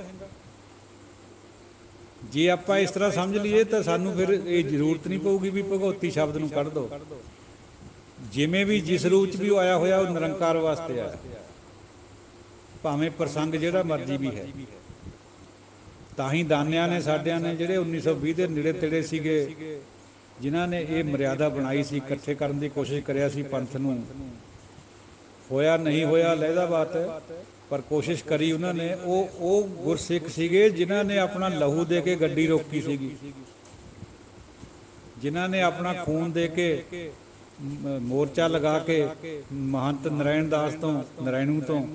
ਜੇ ਆਪਾਂ ਇਸ ਤਰ੍ਹਾਂ ਸਮਝ ਲਈਏ ਤਾਂ ਸਾਨੂੰ ਫਿਰ ਇਹ ਜ਼ਰੂਰਤ ਨਹੀਂ ਪਊਗੀ ਵੀ ਭਗਉਤੀ ਸ਼ਬਦ ਨੂੰ ਕੱਢ ਦਿਓ। ਜਿਵੇਂ ਵੀ ਜਿਸ ਰੂਪ 'ਚ ਵੀ ਉਹ ਆਇਆ ਹੋਇਆ, ਉਹ ਨਿਰੰਕਾਰ ਵਾਸਤੇ ਆਇਆ, ਭਾਵੇਂ ਪ੍ਰਸੰਗ ਜਿਹੜਾ ਮਰਜ਼ੀ ਵੀ ਹੈ। ਤਾਂ ਹੀ ਦਾਨਿਆਂ ਨੇ ਸਾਡਿਆਂ ਨੇ ਜਿਹੜੇ 1920 ਦੇ ਨੇੜੇ ਤੇੜੇ ਸੀਗੇ, ਜਿਨ੍ਹਾਂ ਨੇ ਇਹ ਮਰਿਆਦਾ ਬਣਾਈ ਸੀ, ਇਕੱਠੇ ਕਰਨ ਦੀ ਕੋਸ਼ਿਸ਼ ਕਰਿਆ ਸੀ ਪੰਥ ਨੂੰ, ਹੋਇਆ ਨਹੀਂ ਹੋਇਆ ਲਹਿਦਾ ਬਾਤ ਹੈ, ਪਰ ਕੋਸ਼ਿਸ਼ ਕਰੀ ਉਹਨਾਂ ਨੇ। ਉਹ ਗੁਰਸਿੱਖ ਸੀਗੇ ਜਿਨ੍ਹਾਂ ਨੇ ਆਪਣਾ ਲਹੂ ਦੇ ਕੇ ਗੱਡੀ ਰੋਕੀ ਸੀਗੀ, ਜਿਨ੍ਹਾਂ ਨੇ ਆਪਣਾ ਖੂਨ ਦੇ ਕੇ ਮੋਰਚਾ ਲਗਾ ਕੇ ਮਹੰਤ ਨਰਾਇਣ ਦਾਸ ਤੋਂ, ਨਰਾਇਣੂ ਤੋਂ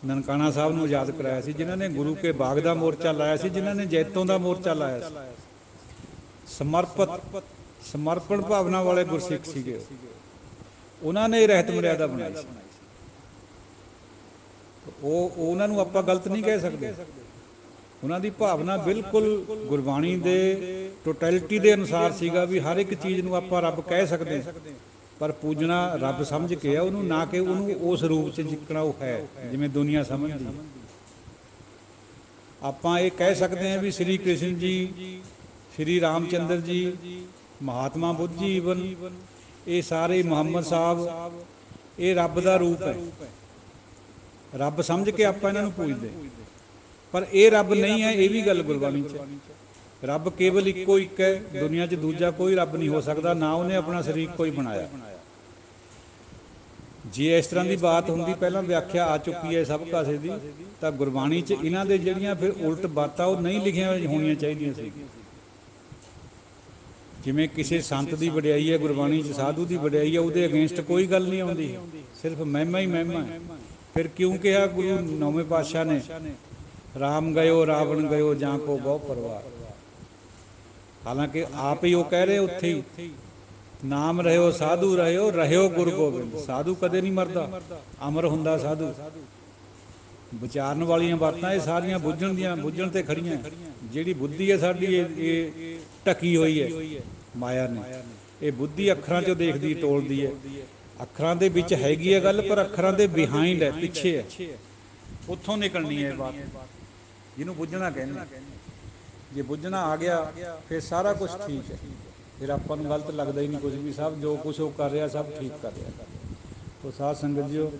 ਨਨਕਾਣਾ ਸਾਹਿਬ ਨੂੰ ਆਜ਼ਾਦ ਕਰਾਇਆ ਸੀ, ਜਿਨ੍ਹਾਂ ਨੇ ਗੁਰੂ ਕੇ ਬਾਗ ਦਾ ਮੋਰਚਾ ਲਾਇਆ ਸੀ, ਜਿਨ੍ਹਾਂ ਨੇ ਜੈਤੋਂ ਦਾ ਮੋਰਚਾ ਲਾਇਆ ਸੀ। ਸਮਰਪਣ ਭਾਵਨਾ ਵਾਲੇ ਗੁਰਸਿੱਖ ਸੀਗੇ। ਉਹਨਾਂ ਨੇ ਰਹਿਤ ਮਰਿਆਦਾ ਬਣਾਈ ਸੀ। ਉਹਨਾਂ ਨੂੰ ਆਪਾਂ ਗਲਤ ਨਹੀਂ ਕਹਿ ਸਕਦੇ। ਉਹਨਾਂ ਦੀ ਭਾਵਨਾ ਬਿਲਕੁਲ ਗੁਰਬਾਣੀ ਦੇ ਟੋਟੈਲਿਟੀ ਦੇ ਅਨੁਸਾਰ ਸੀਗਾ ਵੀ ਹਰ ਇੱਕ ਚੀਜ਼ ਨੂੰ ਆਪਾਂ ਰੱਬ ਕਹਿ ਸਕਦੇ ਹਾਂ, ਪਰ ਪੂਜਣਾ ਰੱਬ ਸਮਝ ਕੇ ਆ ਉਹਨੂੰ, ਨਾ ਕਿ ਉਹਨੂੰ ਉਸ ਰੂਪ 'ਚ ਜਿੱਕਣਾ ਉਹ ਹੈ ਜਿਵੇਂ ਦੁਨੀਆ ਸਮਝਦੀ ਹੈ। ਆਪਾਂ ਇਹ ਕਹਿ ਸਕਦੇ ਹਾਂ ਵੀ ਸ਼੍ਰੀ ਕ੍ਰਿਸ਼ਨ ਜੀ, ਸ਼੍ਰੀ ਰਾਮਚੰਦਰ ਜੀ, ਮਹਾਤਮਾ ਬੁੱਧ ਜੀ, ਈਵਨ ਇਹ ਸਾਰੇ ਮੁਹੰਮਦ ਸਾਹਿਬ, ਇਹ ਰੱਬ ਦਾ ਰੂਪ ਹੈ। ਰੱਬ ਸਮਝ ਕੇ ਆਪਾਂ ਇਹਨਾਂ ਨੂੰ ਪੂਜਦੇ, ਪਰ ਇਹ ਰੱਬ ਨਹੀਂ ਹੈ। ਇਹ ਵੀ ਗੱਲ ਗੁਰਬਾਣੀ 'ਚ, ਰੱਬ ਕੇਵਲ ਇੱਕੋ ਇੱਕ ਹੈ, ਦੁਨੀਆ 'ਚ ਦੂਜਾ ਕੋਈ ਰੱਬ ਨਹੀਂ ਹੋ ਸਕਦਾ, ਨਾ ਉਹਨੇ ਆਪਣਾ ਸਰੀਰ ਕੋਈ ਬਣਾਇਆ। ਜੇ ਇਸ ਤਰ੍ਹਾਂ ਦੀ ਬਾਤ ਹੁੰਦੀ, ਪਹਿਲਾਂ ਵਿਆਖਿਆ ਆ ਚੁੱਕੀ ਹੈ ਸਭ ਕਾਸੇ ਦੀ, ਤਾਂ ਗੁਰਬਾਣੀ 'ਚ ਇਹਨਾਂ ਦੇ ਜਿਹੜੀਆਂ ਫਿਰ ਉਲਟ ਬਾਤਾਂ ਉਹ ਨਹੀਂ ਲਿਖੀਆਂ ਹੋਣੀਆਂ ਚਾਹੀਦੀਆਂ ਸੀ। ਜਿਵੇਂ ਕਿਸੇ ਸੰਤ ਦੀ ਵਡਿਆਈ ਹੈ ਗੁਰਬਾਣੀ 'ਚ, ਸਾਧੂ ਦੀ ਵਡਿਆਈ ਹੈ, ਉਹਦੇ ਅਗੇਂਸਟ ਕੋਈ ਗੱਲ ਨਹੀਂ ਆਉਂਦੀ, ਸਿਰਫ ਮਹਿਮਾ ਹੀ ਮਹਿਮਾ। ਫਿਰ ਕਿਉਂ ਕਿਹਾ ਗੁਰੂ ਨੌਵੇਂ ਪਾਤਸ਼ਾਹ ਨੇ, ਰਾਮ ਗਇਓ ਰਾਵਣ ਗਇਓ ਜਾਂ ਕੋ ਬਹੁ ਪਰਵਾਰ। ਹਾਲਾਂਕਿ ਆਪ ਹੀ ਉਹ ਕਹਿ ਰਹੇ ਉੱਥੇ ਹੀ, ਨਾਮ ਰਹਿਓ ਸਾਧੂ ਰਹਿਓ, ਰਹਿਓ ਗੁਰੂ ਗੋਬਿੰਦ। ਸਾਧੂ ਕਦੇ ਨਹੀਂ ਮਰਦਾ, ਅਮਰ ਹੁੰਦਾ ਸਾਧੂ। ਵਿਚਾਰਨ ਵਾਲੀਆਂ ਬਾਤਾਂ ਇਹ ਸਾਰੀਆਂ ਬੁੱਝਣ ਤੇ ਖੜੀਆਂ। ਜਿਹੜੀ ਬੁੱਧੀ ਹੈ ਸਾਡੀ, ਇਹ ਢਕੀ ਹੋਈ ਹੈ ਮਾਇਆ ਨੇ। ਇਹ ਬੁੱਧੀ ਅੱਖਰਾਂ 'ਚੋਂ ਦੇਖਦੀ ਟੋਲਦੀ ਹੈ, ਅੱਖਰਾਂ ਦੇ ਵਿੱਚ ਹੈਗੀ ਹੈ ਗੱਲ, ਪਰ ਅੱਖਰਾਂ ਦੇ ਬਿਹਾਈਂਡ ਹੈ, ਪਿੱਛੇ ਹੈ, ਉੱਥੋਂ ਨਿਕਲਣੀ ਹੈ ਇਹ ਬਾਤ, ਜਿਹਨੂੰ ਬੁੱਝਣਾ ਕਹਿੰਦੇ। ਜੇ ਬੁੱਝਣਾ ਆ ਗਿਆ ਫਿਰ ਸਾਰਾ ਕੁਛ ਠੀਕ ਹੈ, ਫਿਰ ਆਪਾਂ ਨੂੰ ਗਲਤ ਲੱਗਦਾ ਹੀ ਨਹੀਂ ਕੁਝ ਵੀ। ਸਭ ਜੋ ਕੁਛ ਉਹ ਕਰ ਰਿਹਾ ਸਭ ਠੀਕ ਕਰ ਰਿਹਾ। ਤੋ ਸਾਧ ਸੰਗਤ ਜੀਓ,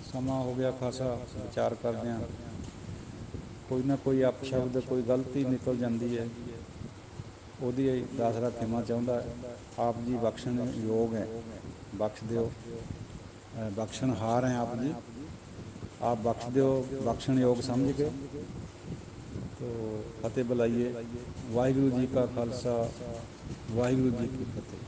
ਸਮਾਂ ਹੋ ਗਿਆ ਖਾਸਾ, ਵਿਚਾਰ ਕਰਦੇ ਹਾਂ। ਕੋਈ ਨਾ ਕੋਈ ਅਪਸ਼ਬਦ, ਕੋਈ ਗਲਤੀ ਨਿਕਲ ਜਾਂਦੀ ਹੈ, ਉਹਦੀ ਦਾਸਰਾ ਖਿਮਾ ਚਾਹੁੰਦਾ। ਆਪ ਜੀ ਬਖਸ਼ਣ ਯੋਗ ਹੈ, ਬਖਸ਼ ਦਿਓ। ਬਖਸ਼ਣਹਾਰ ਹੈ ਆਪ ਜੀ, ਆਪ ਬਖਸ਼ ਦਿਓ, ਬਖਸ਼ਣ ਯੋਗ ਸਮਝ ਕੇ। ਤੋ ਫਤਿਹ ਬੁਲਾਈਏ। ਵਾਹਿਗੁਰੂ ਜੀ ਕਾ ਖਾਲਸਾ, ਵਾਹਿਗੁਰੂ ਜੀ ਕੀ ਫਤਿਹ।